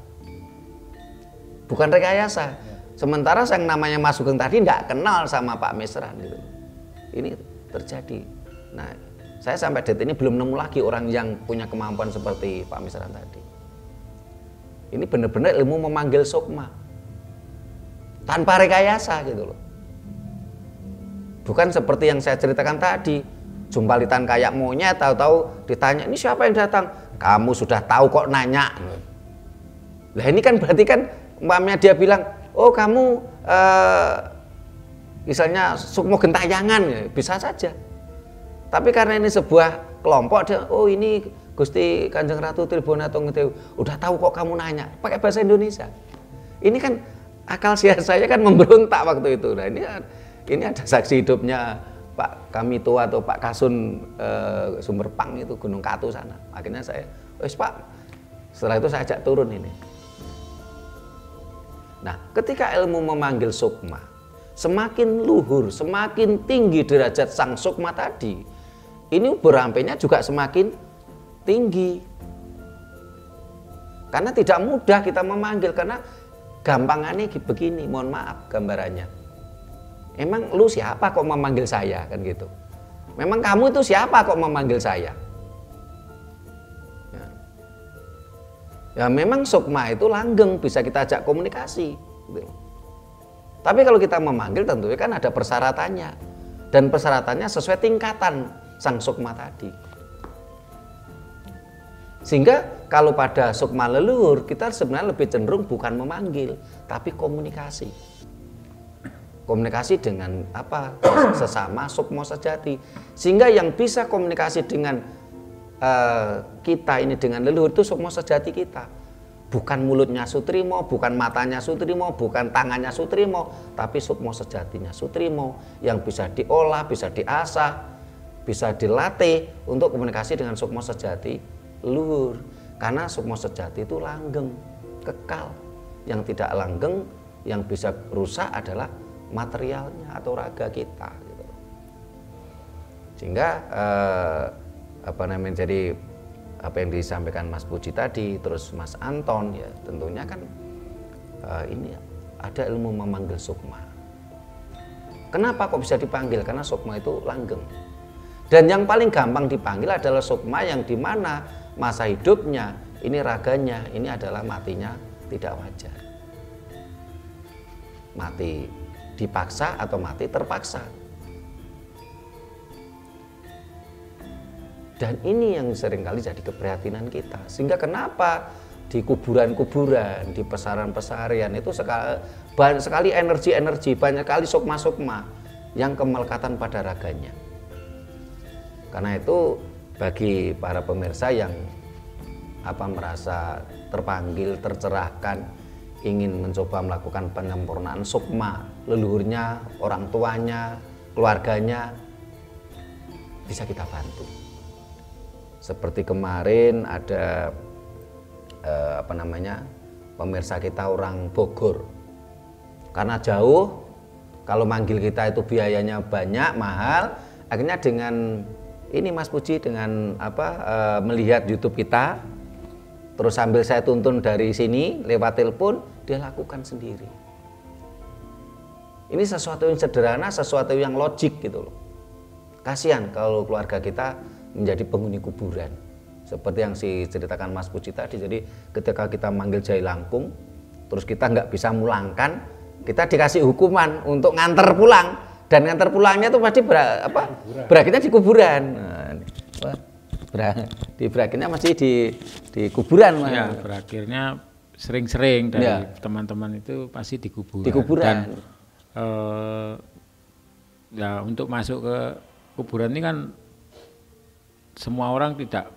Bukan rekayasa. Sementara yang namanya Mas Sugeng tadi tidak kenal sama Pak Misran gitu. Ini terjadi. Nah, saya sampai detik ini belum nemu lagi orang yang punya kemampuan seperti Pak Misran tadi. Ini benar-benar ilmu memanggil sukma tanpa rekayasa gitu loh. Bukan seperti yang saya ceritakan tadi, jumpalitan kayak monyet, tahu-tahu ditanya ini siapa yang datang, kamu sudah tahu kok nanya. Nah, ini kan berarti kan umpamanya dia bilang, oh kamu misalnya Sukmo Gentayangan, bisa saja. Tapi karena ini sebuah kelompok, dia, oh ini Gusti Kanjeng Ratu Tribunatong itu udah tahu kok kamu nanya pakai bahasa Indonesia. Ini kan akal sehat saya kan memberontak waktu itu. Nah, ini ada saksi hidupnya Pak Kamito atau Pak Kasun Sumberpang itu Gunung Katu sana. Akhirnya saya, wes Pak. Setelah itu saya ajak turun ini. Nah, ketika ilmu memanggil sukma, semakin luhur, semakin tinggi derajat sang sukma tadi, ini berampainya juga semakin tinggi. Karena tidak mudah kita memanggil, karena gampangannya begini, mohon maaf gambarannya. Emang lu siapa kok memanggil saya, kan gitu. Memang kamu itu siapa kok memanggil saya? Ya memang sukma itu langgeng, bisa kita ajak komunikasi. Tapi kalau kita memanggil tentunya kan ada persyaratannya. Dan persyaratannya sesuai tingkatan sang sukma tadi. Sehingga kalau pada sukma leluhur, kita sebenarnya lebih cenderung bukan memanggil, tapi komunikasi. Komunikasi dengan apa? Sesama sukma sejati. Sehingga yang bisa komunikasi dengan kita ini dengan leluhur itu sukma sejati kita. Bukan mulutnya Sutrimo, bukan matanya Sutrimo, bukan tangannya Sutrimo, tapi sukma sejatinya Sutrimo yang bisa diolah, bisa diasah, bisa dilatih untuk komunikasi dengan sukma sejati leluhur. Karena sukma sejati itu langgeng, kekal. Yang tidak langgeng, yang bisa rusak adalah materialnya atau raga kita. Gitu. Sehingga jadi apa yang disampaikan Mas Puji tadi, terus Mas Anton, ya tentunya kan ini ada ilmu memanggil sukma. Kenapa kok bisa dipanggil? Karena sukma itu langgeng. Dan yang paling gampang dipanggil adalah sukma yang dimana masa hidupnya, ini raganya, ini adalah matinya tidak wajar. Mati dipaksa atau mati terpaksa. Dan ini yang seringkali jadi keprihatinan kita. Sehingga kenapa di kuburan-kuburan, di pesaran-pesarian itu banyak sekali energi-energi, banyak sekali sukma-sukma yang kemelekatan pada raganya. Karena itu bagi para pemirsa yang merasa terpanggil, tercerahkan, ingin mencoba melakukan penyempurnaan sukma leluhurnya, orang tuanya, keluarganya, bisa kita bantu. Seperti kemarin ada pemirsa kita orang Bogor, karena jauh, kalau manggil kita itu biayanya banyak, mahal, akhirnya dengan ini Mas Puji dengan melihat YouTube kita, terus sambil saya tuntun dari sini lewat telepon, dia lakukan sendiri. Ini sesuatu yang sederhana, sesuatu yang logik gitu loh. Kasihan kalau keluarga kita menjadi penghuni kuburan. Seperti yang diceritakan Mas Puji tadi, jadi ketika kita manggil Jai Langkung, terus kita nggak bisa mulangkan, kita dikasih hukuman untuk nganter pulang, dan nganter pulangnya itu pasti berakhirnya di kuburan. Berakhirnya masih di kuburan. Ya, berakhirnya sering-sering dari teman-teman itu pasti di kuburan. Di kuburan. Dan untuk masuk ke kuburan ini kan semua orang tidak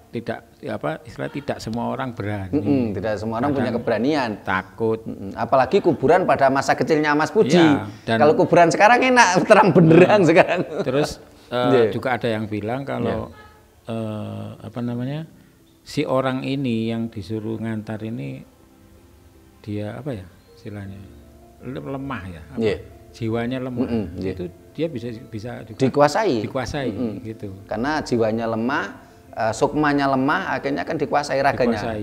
semua orang berani. Tidak semua orang punya keberanian. Takut. Apalagi kuburan pada masa kecilnya Mas Puji. Ya, dan kalau kuburan sekarang enak, terang benderang sekarang. Terus juga ada yang bilang kalau si orang ini yang disuruh ngantar ini dia istilahnya lemah ya. Jiwanya lemah. Itu dia bisa juga dikuasai gitu. Karena jiwanya lemah, sukmanya lemah, akhirnya kan dikuasai raganya.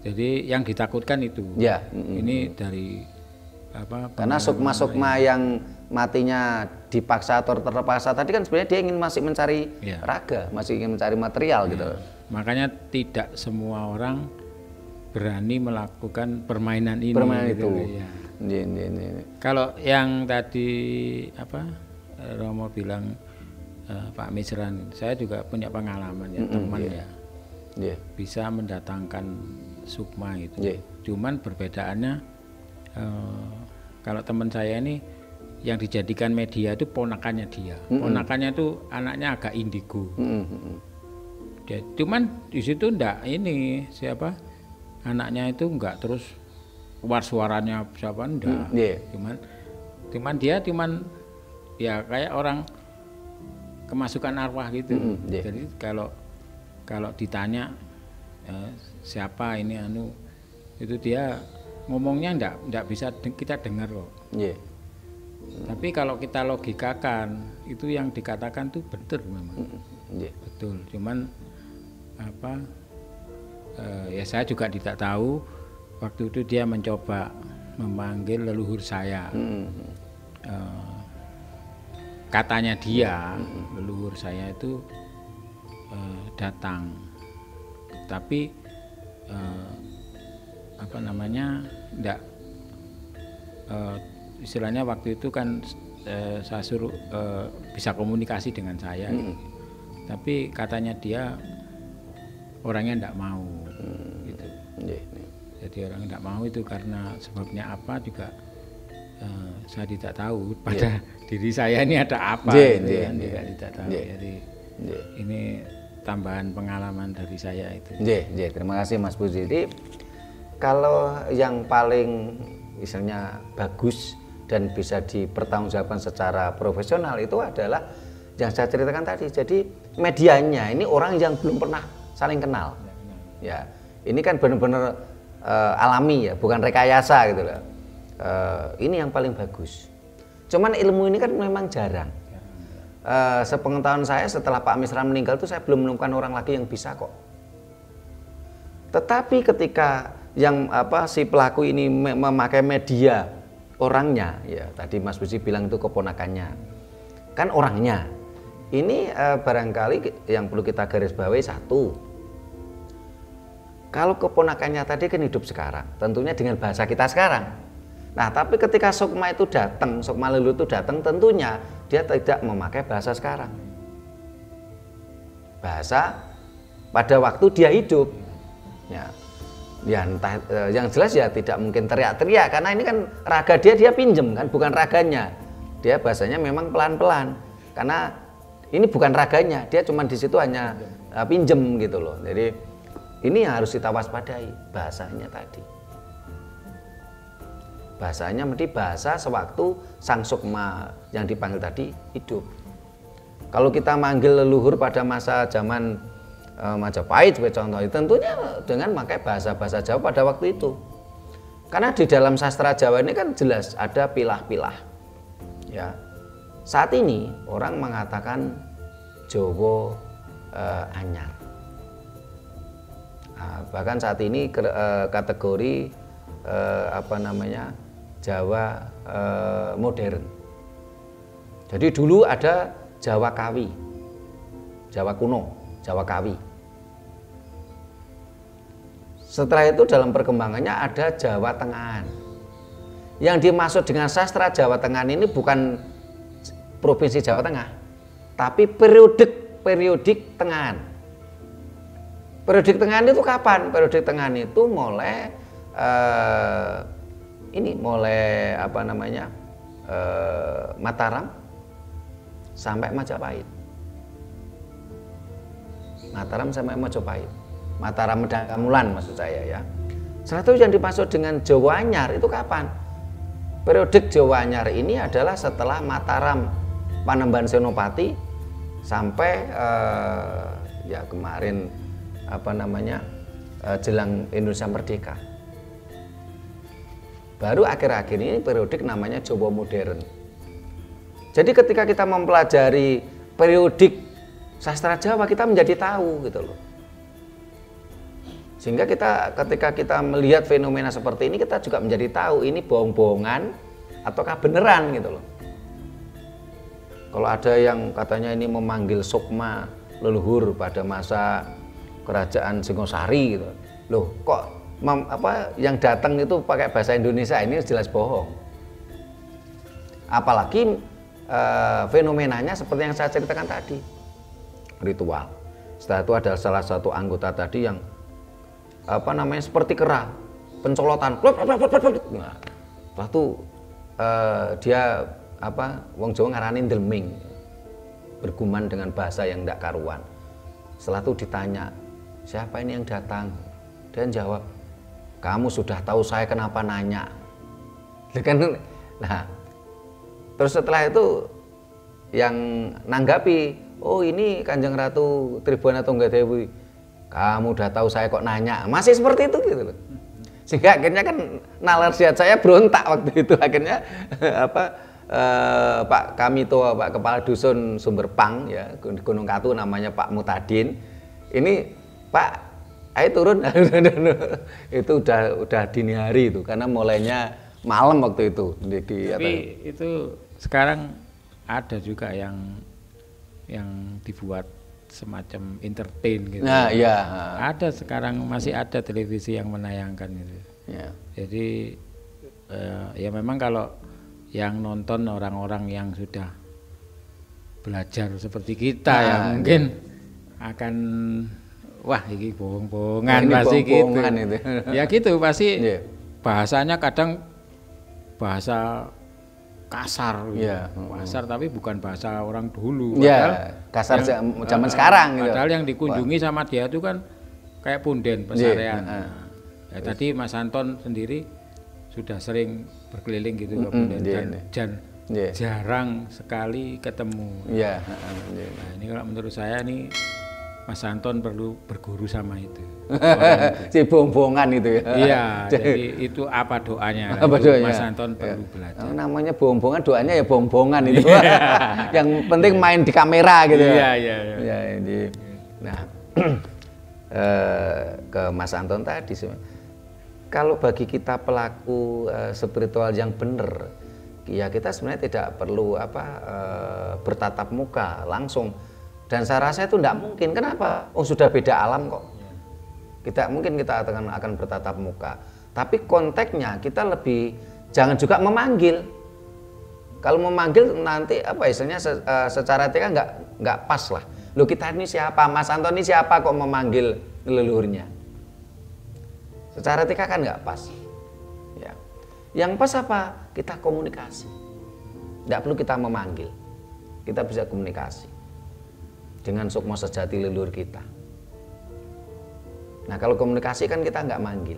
Jadi yang ditakutkan itu. Ini dari karena sukma-sukma yang matinya dipaksa atau terpaksa tadi kan sebenarnya dia ingin masih mencari raga, masih ingin mencari material gitu. Makanya tidak semua orang berani melakukan permainan ini. Itu. Kalau yang tadi Romo bilang Pak Misran, saya juga punya pengalaman teman bisa mendatangkan sukma itu. Cuman perbedaannya kalau teman saya ini yang dijadikan media itu ponakannya dia. Ponakannya itu anaknya agak indigo. Cuman di situ anaknya itu enggak terus keluar suaranya siapa enggak. Cuman dia ya kayak orang kemasukan arwah gitu. Jadi kalau ditanya siapa ini itu dia ngomongnya ndak bisa kita dengar kok. Nggih. Tapi kalau kita logikakan, itu yang dikatakan tuh betul memang. Nggih. Betul. Cuman apa? Ya saya juga tidak tahu waktu itu dia mencoba memanggil leluhur saya. Katanya dia, leluhur saya itu datang, tapi apa namanya, enggak, istilahnya waktu itu kan saya suruh bisa komunikasi dengan saya, tapi katanya dia orangnya enggak mau, gitu. Jadi orang enggak mau itu karena sebabnya apa juga saya tidak tahu pada diri saya ini ada apa, tidak tahu. Jadi ini tambahan pengalaman dari saya itu. Terima kasih Mas Puji. Jadi kalau yang paling misalnya bagus dan bisa dipertanggungjawabkan secara profesional itu adalah yang saya ceritakan tadi. Jadi medianya ini orang yang belum pernah saling kenal. Ya, ini kan benar-benar alami ya, bukan rekayasa gitu loh. Ini yang paling bagus. Cuman ilmu ini kan memang jarang. Sepengetahuan saya setelah Pak Misran meninggal itu saya belum menemukan orang lagi yang bisa kok. Tetapi ketika yang si pelaku ini memakai media orangnya, ya tadi Mas Puji bilang itu keponakannya, kan orangnya. Ini barangkali yang perlu kita garis bawahi satu. Kalau keponakannya tadi kan hidup sekarang, tentunya dengan bahasa kita sekarang. Nah, tapi ketika Sukma itu datang, Sukma leluhur itu datang, tentunya dia tidak memakai bahasa sekarang. Bahasa pada waktu dia hidup. Ya entah, yang jelas ya tidak mungkin teriak-teriak karena ini kan raga dia pinjem kan, bukan raganya. Dia bahasanya memang pelan-pelan karena ini bukan raganya, dia cuma di situ hanya pinjem gitu loh. Jadi ini harus kita waspadai bahasanya tadi. Bahasanya mesti bahasa sewaktu Sang Sukma yang dipanggil tadi hidup. Kalau kita manggil leluhur pada masa zaman Majapahit sebagai contoh, tentunya dengan memakai bahasa-bahasa Jawa pada waktu itu. Karena di dalam sastra Jawa ini kan jelas ada pilah-pilah. Ya. Saat ini orang mengatakan Jawa anyar. Nah, bahkan saat ini kategori Jawa modern. Jadi dulu ada Jawa Kawi, Jawa kuno, Jawa Kawi. Setelah itu dalam perkembangannya ada Jawa Tengahan. Yang dimaksud dengan sastra Jawa Tengahan ini bukan provinsi Jawa Tengah, tapi periodik Tengahan. Periodik Tengahan itu kapan? Periodik Tengahan itu mulai Mataram sampai Majapahit. Mataram sampai Majapahit. Mataram Medangkamulan maksud saya ya. Setelah itu yang dimaksud dengan Jawa Anyar itu kapan? Periodik Jawa Anyar ini adalah setelah Mataram Panembahan Senopati sampai ya kemarin jelang Indonesia Merdeka. Baru akhir-akhir ini periodik namanya Jawa modern. Jadi ketika kita mempelajari periodik sastra Jawa kita menjadi tahu gitu loh. Sehingga ketika kita melihat fenomena seperti ini kita juga menjadi tahu ini bohong-bohongan ataukah beneran gitu loh. Kalau ada yang katanya ini memanggil Sukma leluhur pada masa kerajaan Singosari gitu. Loh kok yang datang itu pakai bahasa Indonesia, ini jelas bohong. Apalagi fenomenanya seperti yang saya ceritakan tadi, ritual. Setelah itu ada salah satu anggota tadi yang seperti kera, pencolotan. Nah, setelah itu dia wong Jawa ngaranin delming, bergumam dengan bahasa yang tidak karuan. Setelah itu ditanya, siapa ini yang datang? Dia jawab, kamu sudah tahu saya kenapa nanya. Nah, terus setelah itu yang nanggapi, oh ini Kanjeng Ratu Tribhuwana Tunggadewi, kamu udah tahu saya kok nanya, masih seperti itu gitu loh. Sehingga akhirnya kan nalar sehat saya berontak waktu itu. Akhirnya Pak kami tua, Pak Kepala Dusun Sumberpang ya, Gunung Katu, namanya Pak Mutadin. Ini Pak, ayo turun. Itu udah dini hari itu, karena mulainya malam waktu itu. Tapi itu sekarang ada juga yang dibuat semacam entertain gitu. Nah, iya. Ada sekarang, masih ada televisi yang menayangkan itu. Ya. Jadi ya memang kalau yang nonton orang-orang yang sudah belajar seperti kita ya mungkin akan wah ini bohong-bohongan pasti gitu. Itu. Ya gitu pasti bahasanya kadang bahasa kasar, kasar tapi bukan bahasa orang dulu. Kasar zaman sekarang. Padahal yang dikunjungi sama dia itu kan kayak punden pesarean. Ya, tadi Mas Anton sendiri sudah sering berkeliling gitu ke punden dan jarang sekali ketemu. Nah, ini kalau menurut saya nih Mas Anton perlu berguru sama itu. Si bohong-bohongan itu ya. Iya, jadi itu apa doanya? Mas Anton perlu belajar. Namanya bohong-bohongan, doanya ya bohong-bohongan itu. Yang penting main di kamera gitu. Iya. Nah, ke Mas Anton tadi kalau bagi kita pelaku spiritual yang benar, ya kita sebenarnya tidak perlu bertatap muka langsung. Dan saya rasa itu tidak mungkin. Kenapa? Oh, sudah beda alam kok. Mungkin kita akan bertatap muka. Tapi konteksnya kita lebih jangan juga memanggil. Kalau memanggil nanti istilahnya secara etika nggak pas lah. Loh, kita ini siapa? Mas Anton ini siapa kok memanggil leluhurnya? Secara etika kan nggak pas. Ya. Yang pas apa? Kita komunikasi. Nggak perlu kita memanggil. Kita bisa komunikasi dengan sukma sejati leluhur kita. Nah, kalau komunikasi kan kita nggak manggil.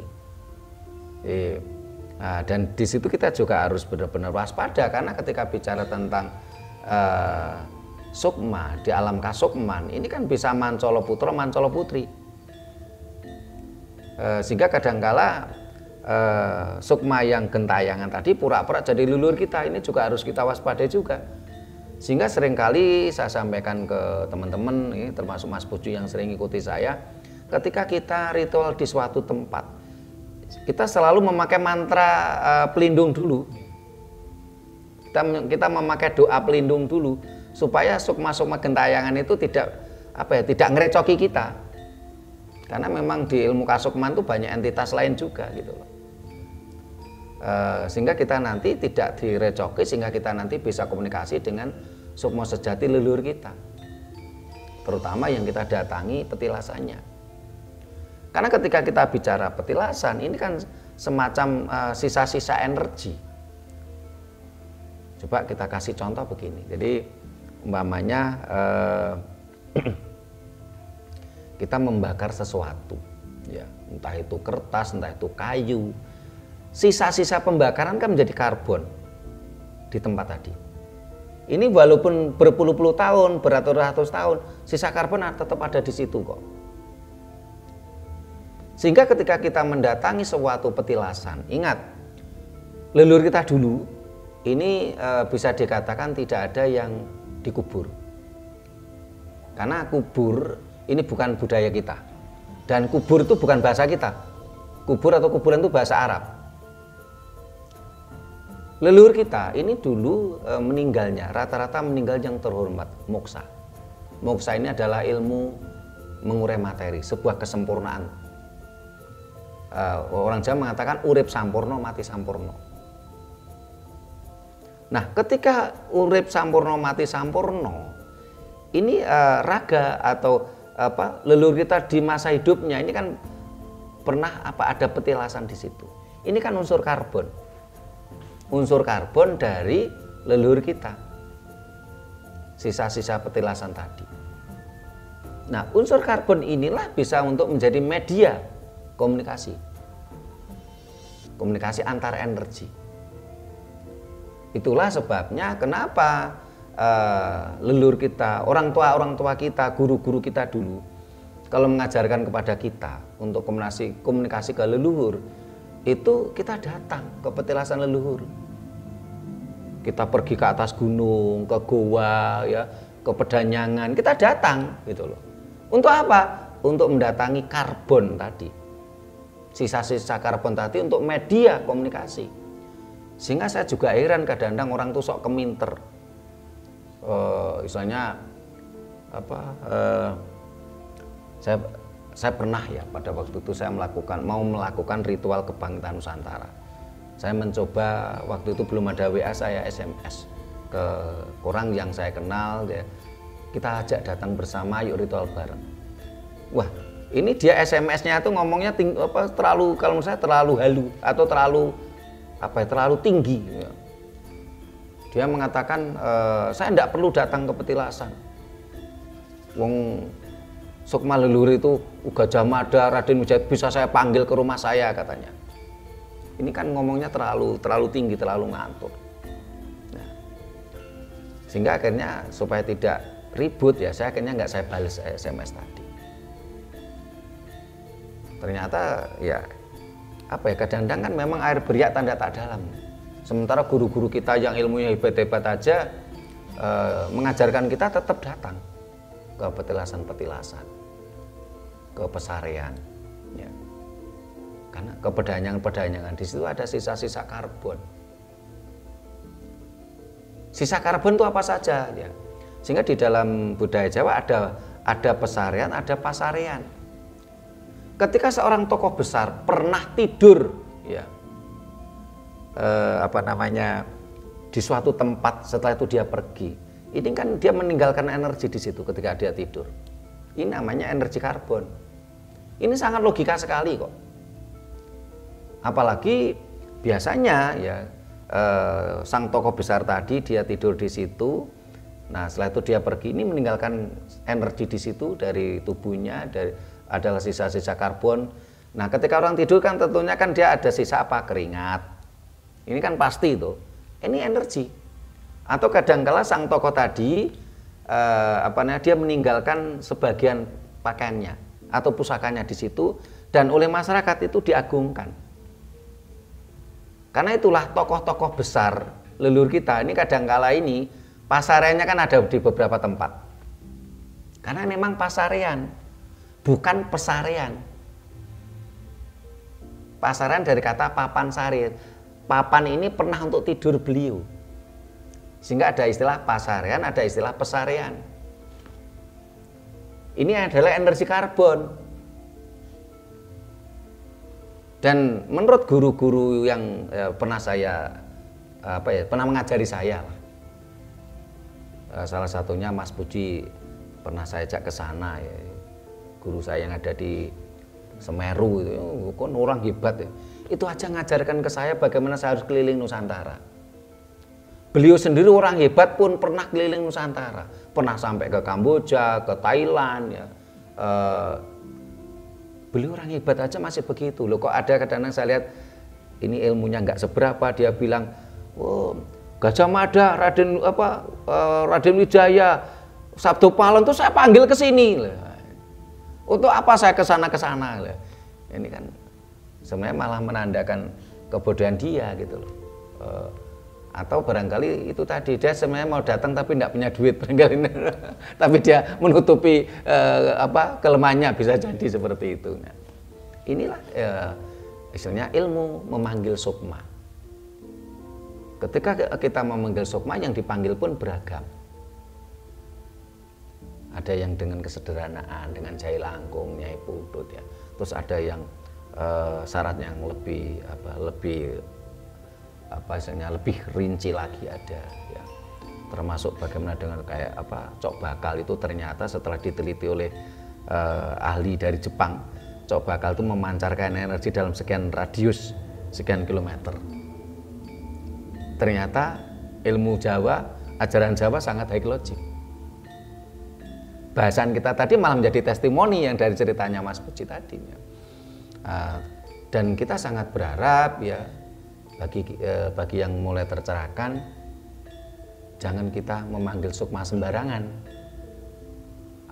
Dan di situ kita juga harus benar-benar waspada, karena ketika bicara tentang sukma di alam kasukman, ini kan bisa mancolo putra, mancolo putri. Sehingga kadangkala sukma yang gentayangan tadi pura-pura jadi leluhur kita, ini juga harus kita waspadai juga. Sehingga seringkali saya sampaikan ke teman-teman, termasuk Mas Puju yang sering ikuti saya, ketika kita ritual di suatu tempat, kita selalu memakai mantra pelindung dulu. Kita memakai doa pelindung dulu supaya sukma-sukma gentayangan itu tidak ngerecoki kita. Karena memang di ilmu kasukman itu banyak entitas lain juga gitu loh. Sehingga kita nanti tidak direcoki, sehingga kita nanti bisa komunikasi dengan sukma sejati leluhur kita, terutama yang kita datangi petilasannya. Karena ketika kita bicara petilasan, ini kan semacam sisa-sisa energi. Coba kita kasih contoh begini. Jadi umpamanya kita membakar sesuatu, ya, entah itu kertas, entah itu kayu. Sisa-sisa pembakaran kan menjadi karbon di tempat tadi. Ini walaupun berpuluh-puluh tahun, beratus-ratus tahun, sisa karbon tetap ada di situ kok. Sehingga ketika kita mendatangi suatu petilasan, ingat, leluhur kita dulu, ini bisa dikatakan tidak ada yang dikubur. Karena kubur ini bukan budaya kita. Dan kubur itu bukan bahasa kita. Kubur atau kuburan itu bahasa Arab. Leluhur kita ini dulu meninggalnya, rata-rata meninggal yang terhormat, moksa. Moksa ini adalah ilmu mengurai materi, sebuah kesempurnaan. Orang Jawa mengatakan urip sampurno, mati sampurno. Nah, ketika urip sampurno, mati sampurno, ini raga atau leluhur kita di masa hidupnya ini kan pernah ada petilasan di situ. Ini kan unsur karbon. Unsur karbon dari leluhur kita, sisa-sisa petilasan tadi. Nah, unsur karbon inilah bisa untuk menjadi media komunikasi antar energi. Itulah sebabnya kenapa leluhur kita, orang tua kita, guru-guru kita dulu, kalau mengajarkan kepada kita untuk komunikasi ke leluhur, itu kita datang ke petilasan leluhur. Kita pergi ke atas gunung, ke goa, ya, ke pedanyangan, kita datang gitu loh. Untuk apa? Untuk mendatangi karbon tadi. Sisa-sisa karbon tadi untuk media komunikasi. Sehingga saya juga heran kadang-kadang orang tuh sok keminter. Misalnya apa? Saya pernah ya pada waktu itu saya mau melakukan ritual kebangkitan Nusantara. Saya mencoba waktu itu belum ada WA, saya SMS ke orang yang saya kenal, ya, kita ajak datang bersama, yuk ritual bareng. Wah, ini dia SMS-nya tuh ngomongnya terlalu, kalau menurut saya terlalu halu atau terlalu tinggi. Ya. Dia mengatakan saya tidak perlu datang ke petilasan. Wong Sukma leluhur itu Gajah Mada, Raden Wijaya bisa saya panggil ke rumah saya katanya. Ini kan ngomongnya terlalu tinggi, terlalu ngantuk. Nah, sehingga akhirnya supaya tidak ribut ya, saya akhirnya nggak saya balas SMS tadi. Ternyata ya apa ya, kadang-kadang kan memang air beriak tanda tak dalam. Sementara guru-guru kita yang ilmunya hebat-hebat aja mengajarkan kita tetap datang ke petilasan-petilasan, ke pesarean, ya. Karena ke pedanyangan di situ ada sisa-sisa karbon. Sisa karbon itu apa saja, ya. Sehingga di dalam budaya Jawa ada pesarean, ada pasarean. Ketika seorang tokoh besar pernah tidur, ya, di suatu tempat, setelah itu dia pergi. Ini kan dia meninggalkan energi di situ ketika dia tidur. Ini namanya energi karbon. Ini sangat logika sekali kok. Apalagi biasanya ya sang tokoh besar tadi dia tidur di situ. Nah setelah itu dia pergi, ini meninggalkan energi di situ dari tubuhnya, adalah sisa-sisa karbon. Nah ketika orang tidur kan tentunya kan dia ada sisa apa? Keringat. Ini kan pasti itu. Ini energi. Atau kadangkala sang tokoh tadi dia meninggalkan sebagian pakaiannya atau pusakanya di situ dan oleh masyarakat itu diagungkan. Karena itulah tokoh-tokoh besar leluhur kita ini kadangkala ini pasareannya kan ada di beberapa tempat. Karena memang pasarean, bukan pesarean. Pasarean dari kata papan sari. Papan ini pernah untuk tidur beliau. Sehingga ada istilah pasarean, ada istilah pesarean. Ini adalah energi karbon. Dan menurut guru-guru yang pernah mengajari saya, salah satunya Mas Puji pernah saya ajak ke sana, ya. Guru saya yang ada di Semeru itu, kan orang hebat ya. Itu aja ngajarkan ke saya bagaimana saya harus keliling Nusantara. Beliau sendiri orang hebat pun pernah keliling Nusantara, pernah sampai ke Kamboja, ke Thailand, ya. Beliau orang hebat aja masih begitu loh. Kok ada kadang-kadang saya lihat ini ilmunya nggak seberapa, dia bilang, oh Gajah Mada, Raden Wijaya, Sabdo Palon tuh saya panggil ke sini. Untuk apa saya ke sana? Ini kan sebenarnya malah menandakan kebodohan dia gitu loh. Atau barangkali itu tadi dia sebenarnya mau datang tapi tidak punya duit barangkali, tapi dia menutupi kelemahannya, bisa jadi seperti itu. Nah, inilah istilahnya ilmu memanggil sukma. Ketika kita memanggil sukma, yang dipanggil pun beragam. Ada yang dengan kesederhanaan, dengan Jai Langkung, Nyai Putut, ya. Terus ada yang syaratnya yang lebih rinci lagi ada, ya. Termasuk bagaimana dengan kayak cok bakal itu ternyata setelah diteliti oleh ahli dari Jepang, cok bakal itu memancarkan energi dalam sekian radius sekian kilometer. Ternyata ilmu Jawa, ajaran Jawa sangat high logic. Bahasan kita tadi malah menjadi testimoni yang dari ceritanya Mas Puji tadi, ya. Dan kita sangat berharap ya bagi yang mulai tercerahkan, jangan kita memanggil sukma sembarangan,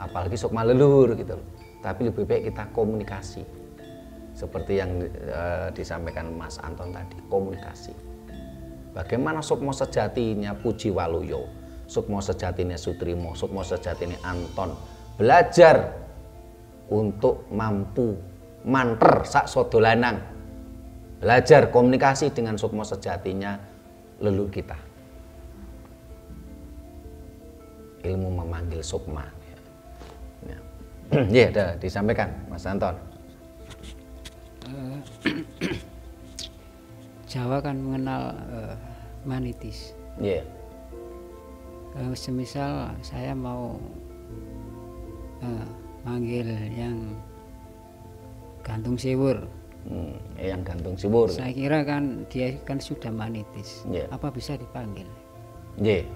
apalagi sukma leluhur gitu, tapi lebih baik kita komunikasi seperti yang disampaikan Mas Anton tadi, komunikasi. Bagaimana sukma sejatinya Puji Waluyo, sukma sejatinya Sutrimo, sukma sejatinya Anton belajar untuk mampu manter sak sodolanang, belajar komunikasi dengan sukma sejatinya leluhur kita. Ilmu memanggil sukma. Ya, udah disampaikan Mas Anton. Jawa kan mengenal manitis. Iya. Semisal saya mau manggil yang gantung siwur. Yang gantung siwur. Saya kira kan dia kan sudah manitis. Yeah. Apa bisa dipanggil? Iya.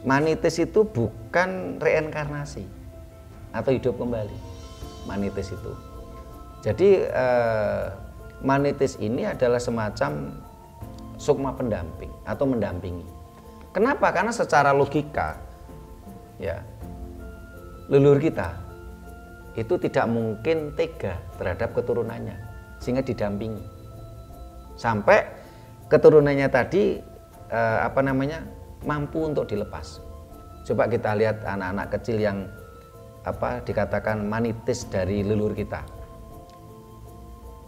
Manitis itu bukan reinkarnasi atau hidup kembali. Manitis itu. Jadi manitis ini adalah semacam sukma pendamping atau mendampingi. Kenapa? Karena secara logika ya leluhur kita itu tidak mungkin tega terhadap keturunannya sehingga didampingi sampai keturunannya tadi mampu untuk dilepas. Coba kita lihat anak-anak kecil yang dikatakan manitis dari leluhur kita.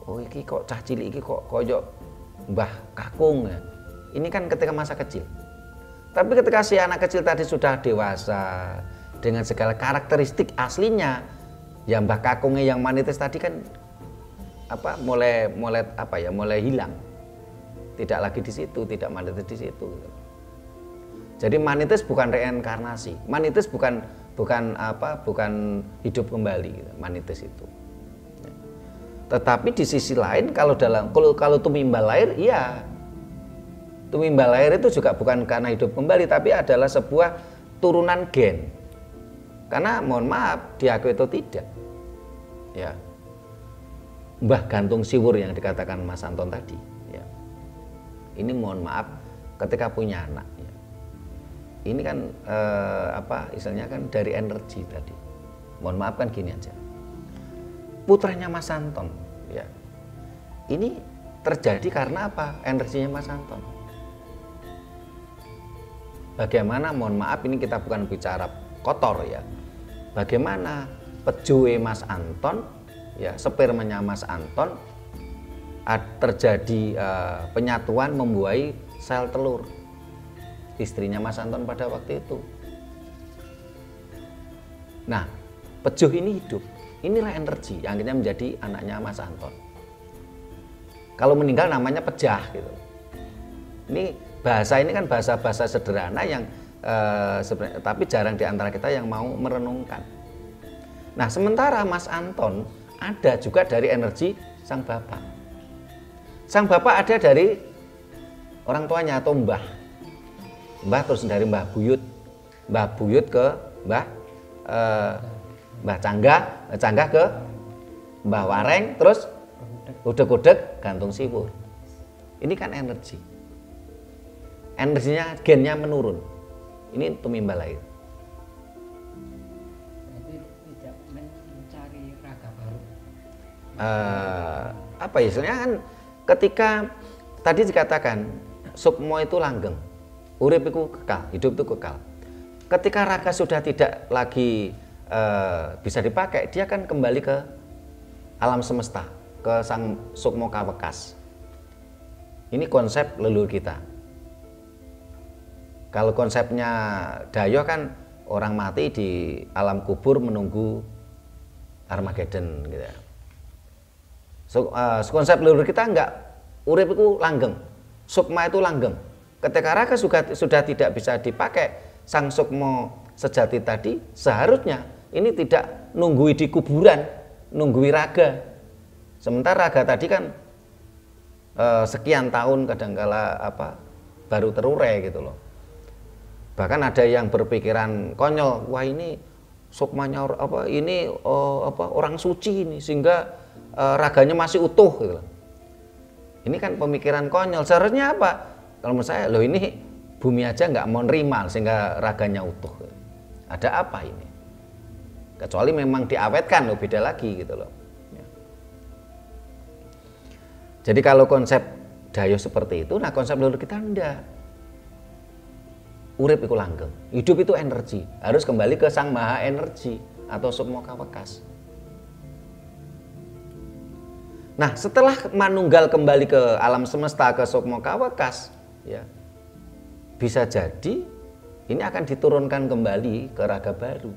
Oh iki kok cah cilik iki kok koyok Mbah Kakung ya. Ini kan ketika masa kecil. Tapi ketika si anak kecil tadi sudah dewasa dengan segala karakteristik aslinya, ya Mbah Kakungnya yang manitis tadi kan mulai hilang. Tidak lagi di situ, tidak manitis di situ. Jadi manitis bukan reinkarnasi. Manitis bukan hidup kembali gitu, manitis itu. Tetapi di sisi lain kalau tumimbal lahir, iya, tumimbal lahir itu juga bukan karena hidup kembali, tapi adalah sebuah turunan gen. Karena mohon maaf diakui itu tidak, ya. Mbah gantung siwur yang dikatakan Mas Anton tadi, ya. Ini mohon maaf ketika punya anak, ya. Ini kan istilahnya kan dari energi tadi. Mohon maaf kan gini aja. Putranya Mas Anton, ya. Ini terjadi karena apa? Energinya Mas Anton. Bagaimana? Mohon maaf, ini kita bukan bicara kotor ya. Bagaimana pejue Mas Anton, ya, spermanya Mas Anton terjadi penyatuan membuahi sel telur istrinya Mas Anton pada waktu itu. Nah, pejuh ini hidup. Inilah energi yang akhirnya menjadi anaknya Mas Anton. Kalau meninggal namanya pejah gitu. Ini kan bahasa sederhana yang tapi jarang di antara kita yang mau merenungkan. Nah, sementara Mas Anton ada juga dari energi sang bapak. Sang bapak ada dari orang tuanya atau mbah. Mbah terus dari Mbah Buyut. Mbah Buyut ke Mbah Canggah ke Mbah Wareng, terus udek-udek gantung siwur. Ini kan energi. Energinya, gennya menurun. Ini tumimbal lahir. Jadi tidak mencari raga baru. Istilahnya kan ketika tadi dikatakan sukmo itu langgeng, urip itu kekal, hidup itu kekal. Ketika raga sudah tidak lagi bisa dipakai, dia akan kembali ke alam semesta, ke sang sukmo kawekas. Ini konsep leluhur kita. Kalau konsepnya Dayo kan orang mati di alam kubur menunggu Armageddon gitu ya. Konsep leluhur kita enggak, urip itu langgeng, sukma itu langgeng. Ketika raga sudah tidak bisa dipakai, sang sukmo sejati tadi seharusnya ini tidak nunggui di kuburan, nunggui raga. Sementara raga tadi kan sekian tahun kadangkala baru terurai gitu loh. Bahkan ada yang berpikiran konyol, wah ini sukmanya orang suci ini sehingga raganya masih utuh gitu loh. Ini kan pemikiran konyol. Seharusnya apa? Kalau menurut saya, loh ini bumi aja nggak mau nerima sehingga raganya utuh. Ada apa ini? Kecuali memang diawetkan, loh beda lagi gitu loh. Jadi kalau konsep Dayo seperti itu, nah konsep leluhur kita enggak. Urip iku langgeng, hidup itu energi, harus kembali ke sang maha energi atau Sukmaka Wekas. Nah setelah manunggal kembali ke alam semesta, ke Sukmaka Wekas, ya bisa jadi ini akan diturunkan kembali ke raga baru.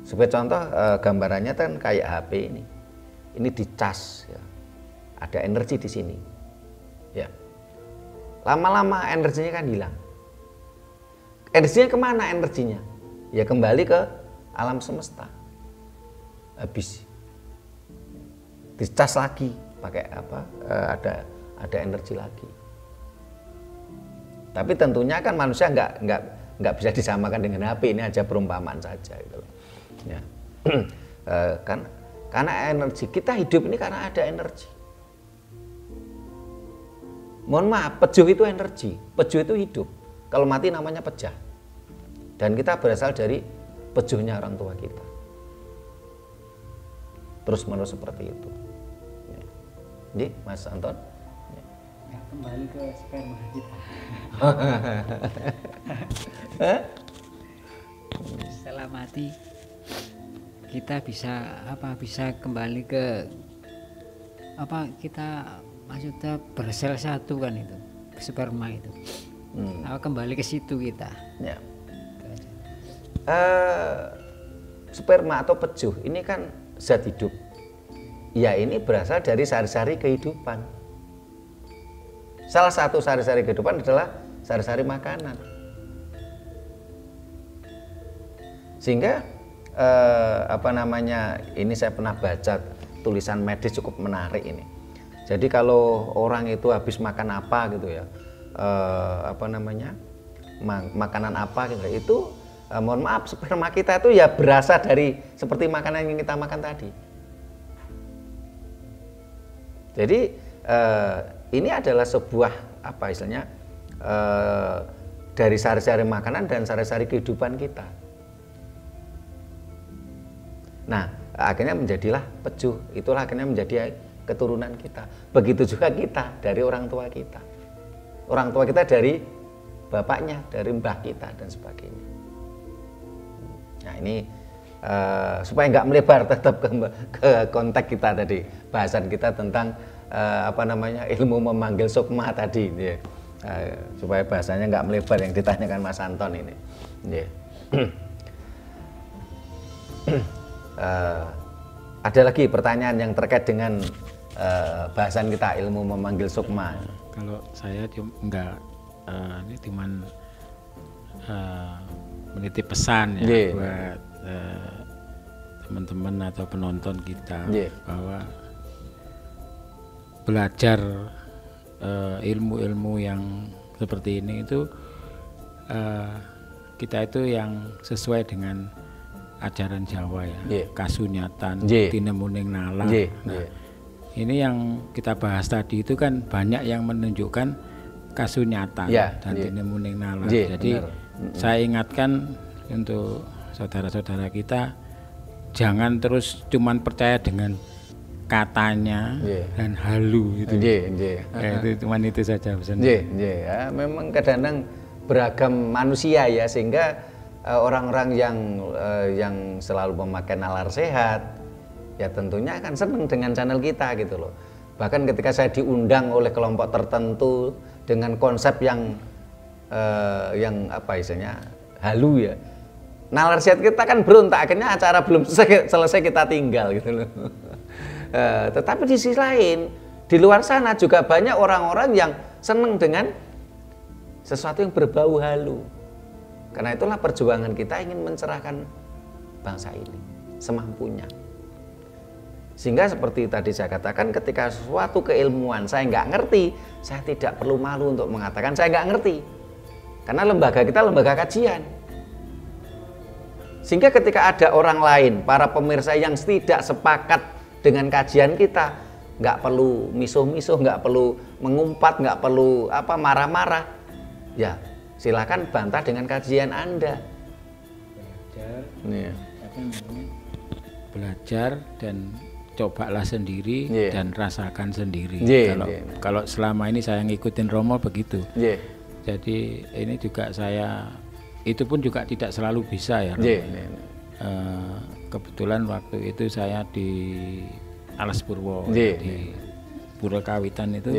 Sebagai contoh gambarannya kan kayak HP ini dicas, ya. Ada energi di sini, ya. Lama-lama energinya kan hilang. Energinya kemana energinya? Ya kembali ke alam semesta. Habis dicas lagi, pakai apa? Ada energi lagi. Tapi tentunya kan manusia nggak bisa disamakan dengan HP, ini aja perumpamaan saja gitu loh. Ya. Karena energi kita hidup ini karena ada energi. Mohon maaf, pejuh itu energi, pejuh itu hidup. Kalau mati namanya pejah. Dan kita berasal dari pejuhnya orang tua kita. Terus menerus seperti itu. Ya. Jadi Mas Anton. Ya, kembali ke sperma kita. Setelah mati kita bisa kembali ke kita maksudnya bersel satu kan itu sperma itu. Kembali ke situ kita. Ya. Sperma atau pejuh ini kan zat hidup. Ya ini berasal dari sari-sari kehidupan. Salah satu sari-sari kehidupan adalah sari-sari makanan. Sehingga ini saya pernah baca tulisan medis cukup menarik ini. Jadi kalau orang itu habis makan apa gitu ya, makanan apa gitu, itu mohon maaf, sperma kita itu ya berasal dari seperti makanan yang kita makan tadi. Jadi ini adalah sebuah dari sari-sari makanan dan sari-sari kehidupan kita. Nah, akhirnya menjadilah pejuh, itulah akhirnya menjadi keturunan kita. Begitu juga kita dari orang tua kita. Orang tua kita dari bapaknya, dari mbah kita dan sebagainya. Nah ini supaya nggak melebar tetap ke konteks kita tadi, bahasan kita tentang ilmu memanggil sukma tadi, ya. Supaya bahasanya nggak melebar yang ditanyakan Mas Anton ini. Ya. Ada lagi pertanyaan yang terkait dengan bahasan kita ilmu memanggil sukma. Kalau saya ini cuman menitip pesan ya buat teman-teman atau penonton kita bahwa belajar ilmu-ilmu yang seperti ini itu kita itu yang sesuai dengan ajaran Jawa ya, kasunyatan, tinemuning nalar. Ini yang kita bahas tadi itu kan banyak yang menunjukkan kasunyatan dan tinemuning nalar. Jadi saya ingatkan untuk saudara-saudara kita jangan terus cuman percaya dengan katanya dan halu itu. Itu cuman itu saja pesan. Ya, memang kadang-kadang beragam manusia ya, sehingga orang-orang yang selalu memakai nalar sehat ya tentunya akan senang dengan channel kita gitu loh. Bahkan ketika saya diundang oleh kelompok tertentu dengan konsep yang halu ya, nalar sehat kita kan berontak, akhirnya acara belum selesai kita tinggal gitu loh. Tetapi di sisi lain di luar sana juga banyak orang-orang yang senang dengan sesuatu yang berbau halu. Karena itulah perjuangan kita ingin mencerahkan bangsa ini semampunya. Sehingga seperti tadi saya katakan, ketika suatu keilmuan saya nggak ngerti, saya tidak perlu malu untuk mengatakan saya nggak ngerti. Karena lembaga kita lembaga kajian. Sehingga ketika ada orang lain, para pemirsa yang tidak sepakat dengan kajian kita, nggak perlu misuh-misuh, nggak perlu mengumpat, nggak perlu marah-marah. Ya, silakan bantah dengan kajian Anda. Belajar dan cobalah sendiri dan rasakan sendiri. Kalau selama ini saya ngikutin Romo begitu. Jadi ini juga saya, itu pun juga tidak selalu bisa ya. Kebetulan waktu itu saya di Alas Purwo, di Pura Kawitan itu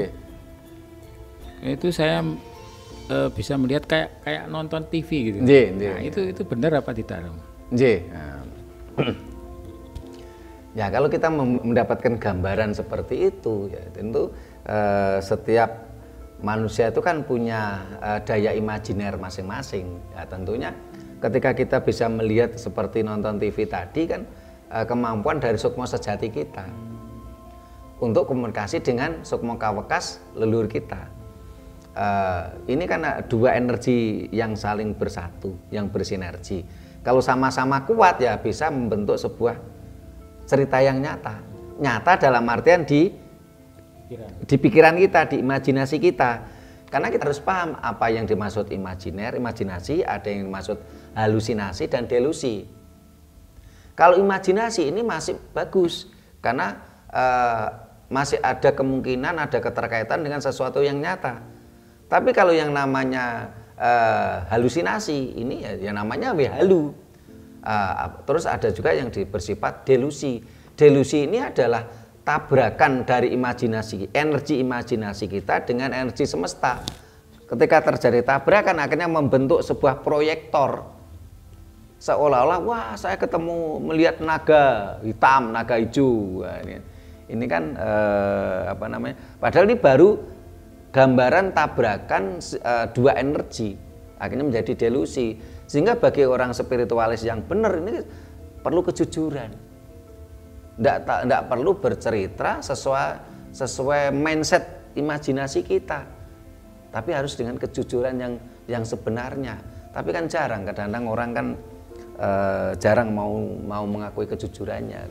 saya bisa melihat kayak nonton TV gitu. Nah, itu benar apa tidak, Romo? Ya, kalau kita mendapatkan gambaran seperti itu, ya tentu setiap manusia itu kan punya daya imajiner masing-masing. Ya, tentunya ketika kita bisa melihat seperti nonton TV tadi kan, kemampuan dari sukma sejati kita untuk komunikasi dengan sukma kawekas leluhur kita. Ini kan dua energi yang saling bersatu, yang bersinergi. Kalau sama-sama kuat ya bisa membentuk sebuah cerita yang nyata dalam artian di pikiran kita, di imajinasi kita. Karena kita harus paham apa yang dimaksud imajinasi, ada yang dimaksud halusinasi dan delusi. Kalau imajinasi ini masih bagus, karena masih ada kemungkinan, ada keterkaitan dengan sesuatu yang nyata. Tapi kalau yang namanya halusinasi, ini ya namanya halu. Terus ada juga yang bersifat delusi. Delusi ini adalah tabrakan dari imajinasi, energi imajinasi kita dengan energi semesta. Ketika terjadi tabrakan akhirnya membentuk sebuah proyektor. Seolah-olah wah saya ketemu melihat naga hitam, naga hijau. Wah, ini kan padahal ini baru gambaran tabrakan dua energi. Akhirnya menjadi delusi. Sehingga bagi orang spiritualis yang benar ini perlu kejujuran. Tidak perlu bercerita sesuai mindset imajinasi kita. Tapi harus dengan kejujuran yang sebenarnya. Tapi kan jarang, kadang-kadang orang kan jarang mau mengakui kejujurannya.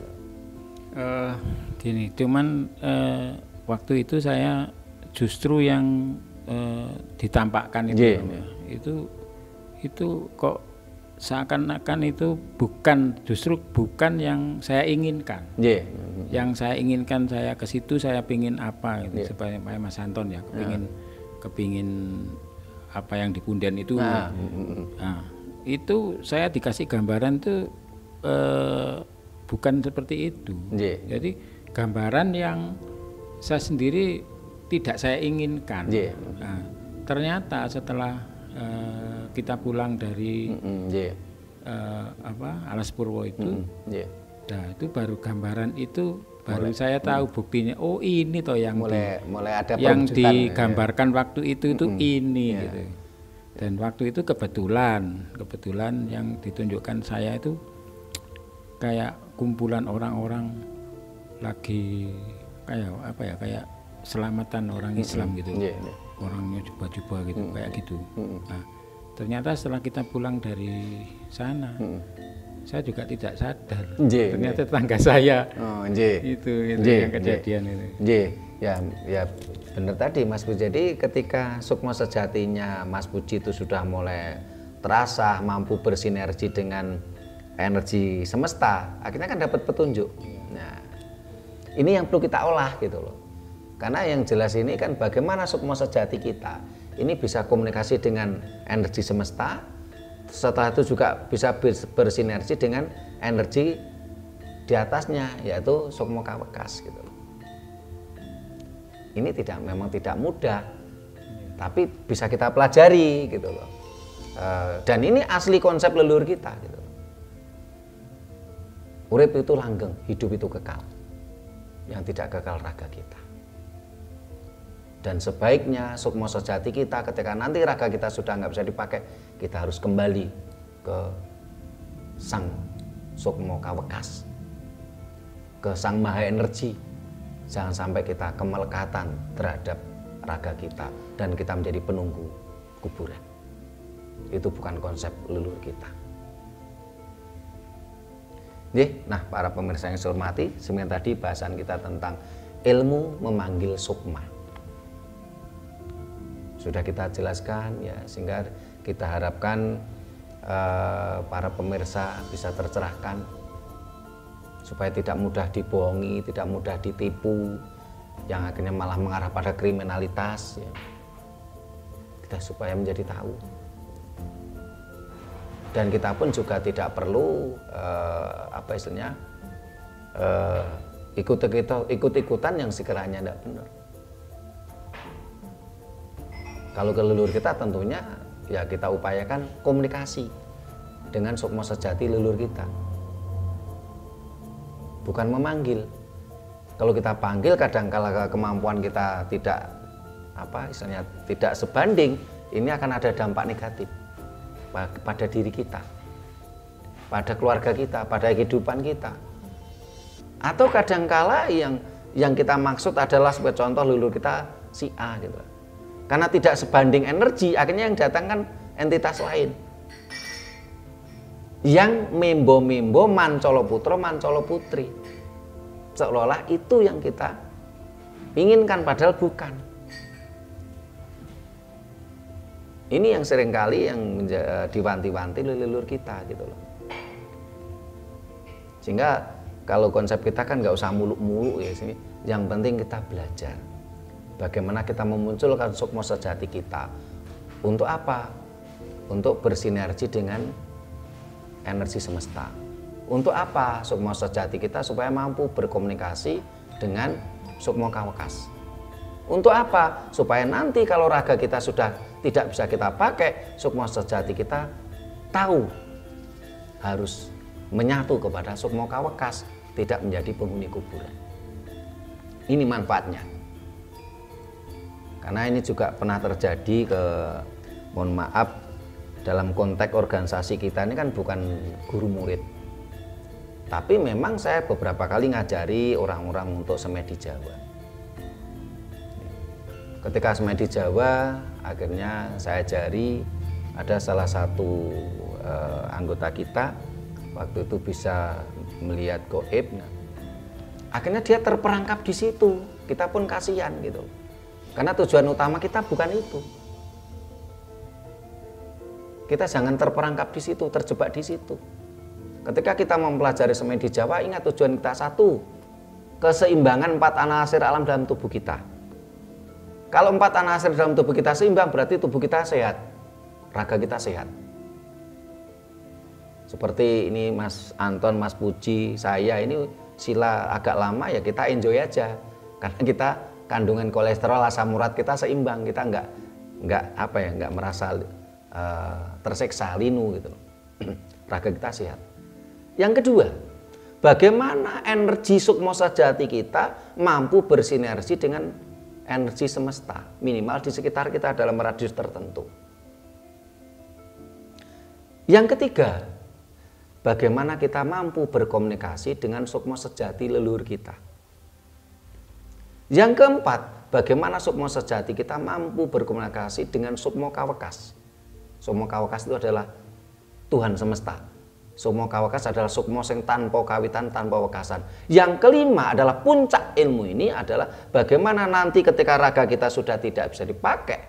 Gini, cuman waktu itu saya justru yang ditampakkan itu kok seakan-akan itu justru bukan yang saya inginkan. Yang saya inginkan, saya ke situ saya pingin apa gitu, supaya Mas Anton ya kepingin apa yang di punden itu. Itu saya dikasih gambaran tuh bukan seperti itu. Jadi gambaran yang saya sendiri tidak saya inginkan. Ternyata setelah kita pulang dari Alas Purwo itu, nah itu baru gambaran itu baru saya tahu buktinya. Oh ini toh yang mulai ada yang digambarkan waktu itu ini gitu. Dan waktu itu kebetulan yang ditunjukkan saya itu kayak kumpulan orang-orang lagi kayak selamatan orang Islam gitu. Orangnya jubah-jubah gitu, kayak gitu. Nah, ternyata setelah kita pulang dari sana, saya juga tidak sadar. Ternyata tetangga saya itu yang kejadian itu. Ya benar tadi Mas Puji. Jadi ketika sukma sejatinya Mas Puji itu sudah mulai terasa mampu bersinergi dengan energi semesta, akhirnya kan dapat petunjuk. Nah, ini yang perlu kita olah gitu loh. Karena yang jelas ini kan bagaimana sukma sejati kita ini bisa komunikasi dengan energi semesta, setelah itu juga bisa bersinergi dengan energi di atasnya, yaitu sukma kawekas gitu. Ini memang tidak mudah, tapi bisa kita pelajari gitu loh. Dan ini asli konsep leluhur kita gitu. Urip itu langgeng, hidup itu kekal. Yang tidak kekal raga kita. Dan sebaiknya sukma sejati kita ketika nanti raga kita sudah nggak bisa dipakai, kita harus kembali ke sang sukma kawekas, ke sang maha energi. Jangan sampai kita kemelekatan terhadap raga kita dan kita menjadi penunggu kuburan. Itu bukan konsep leluhur kita. Nah, para pemirsa yang saya hormati, sebenarnya tadi bahasan kita tentang ilmu memanggil sukma. Sudah kita jelaskan ya, sehingga kita harapkan para pemirsa bisa tercerahkan supaya tidak mudah dibohongi, tidak mudah ditipu, yang akhirnya malah mengarah pada kriminalitas, ya. Kita supaya menjadi tahu. Dan kita pun juga tidak perlu ikut-ikutan yang sekiranya tidak benar. Kalau ke leluhur kita tentunya ya kita upayakan komunikasi dengan sukma sejati leluhur kita. Bukan memanggil. Kalau kita panggil kadang-kala kemampuan kita tidak tidak sebanding, ini akan ada dampak negatif pada diri kita, pada keluarga kita, pada kehidupan kita. Atau kadangkala yang kita maksud adalah sebagai contoh leluhur kita si A gitu. Karena tidak sebanding energi, akhirnya yang datang kan entitas lain. Yang membo-membo mancolo putra, mancolo putri. Seolah-olah itu yang kita inginkan padahal bukan. Ini yang seringkali yang diwanti-wanti oleh leluhur kita gitu loh. Sehingga kalau konsep kita kan nggak usah muluk-muluk ya sini. Yang penting kita belajar bagaimana kita memunculkan sukma sejati kita. Untuk apa? Untuk bersinergi dengan energi semesta. Untuk apa? Sukma sejati kita supaya mampu berkomunikasi dengan sukma kawakas. Untuk apa? Supaya nanti kalau raga kita sudah tidak bisa kita pakai, sukma sejati kita tahu harus menyatu kepada sukma kawakas, tidak menjadi penghuni kuburan. Ini manfaatnya. Karena ini juga pernah terjadi mohon maaf, dalam konteks organisasi kita ini kan bukan guru murid. Tapi memang saya beberapa kali ngajari orang-orang untuk semedi Jawa. Ketika semedi Jawa, akhirnya saya ajari, ada salah satu anggota kita waktu itu bisa melihat gaib. Nah, akhirnya dia terperangkap di situ. Kita pun kasihan gitu. Karena tujuan utama kita bukan itu. Kita jangan terperangkap di situ, terjebak di situ. Ketika kita mempelajari semedi Jawa, ingat tujuan kita satu, keseimbangan 4 anasir alam dalam tubuh kita. Kalau 4 anasir dalam tubuh kita seimbang, berarti tubuh kita sehat, raga kita sehat. Seperti ini Mas Anton, Mas Puji, saya ini sila agak lama ya kita enjoy aja. Karena kita kandungan kolesterol, asam urat kita seimbang, kita nggak merasa tersiksa, linu gitu. Raga kita sehat. Yang kedua, bagaimana energi sukma sejati kita mampu bersinergi dengan energi semesta, minimal di sekitar kita dalam radius tertentu. Yang ketiga, bagaimana kita mampu berkomunikasi dengan sukma sejati leluhur kita. Yang keempat, bagaimana sukma sejati kita mampu berkomunikasi dengan sukma kawakas. Sukma kawakas itu adalah Tuhan semesta. Sukma kawakas adalah sukma sing tanpa kawitan, tanpa wekasan. Yang kelima adalah puncak ilmu ini adalah bagaimana nanti ketika raga kita sudah tidak bisa dipakai,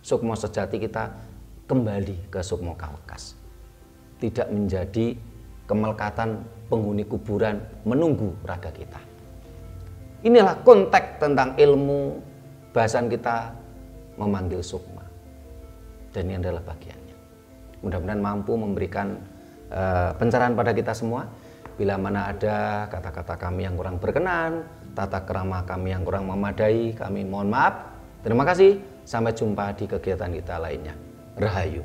sukma sejati kita kembali ke sukma kawakas. Tidak menjadi kemelekatan penghuni kuburan menunggu raga kita. Inilah konteks tentang ilmu bahasan kita memanggil sukma. Dan ini adalah bagiannya. Mudah-mudahan mampu memberikan pencerahan pada kita semua. Bila mana ada kata-kata kami yang kurang berkenan, tata krama kami yang kurang memadai, kami mohon maaf. Terima kasih. Sampai jumpa di kegiatan kita lainnya. Rahayu.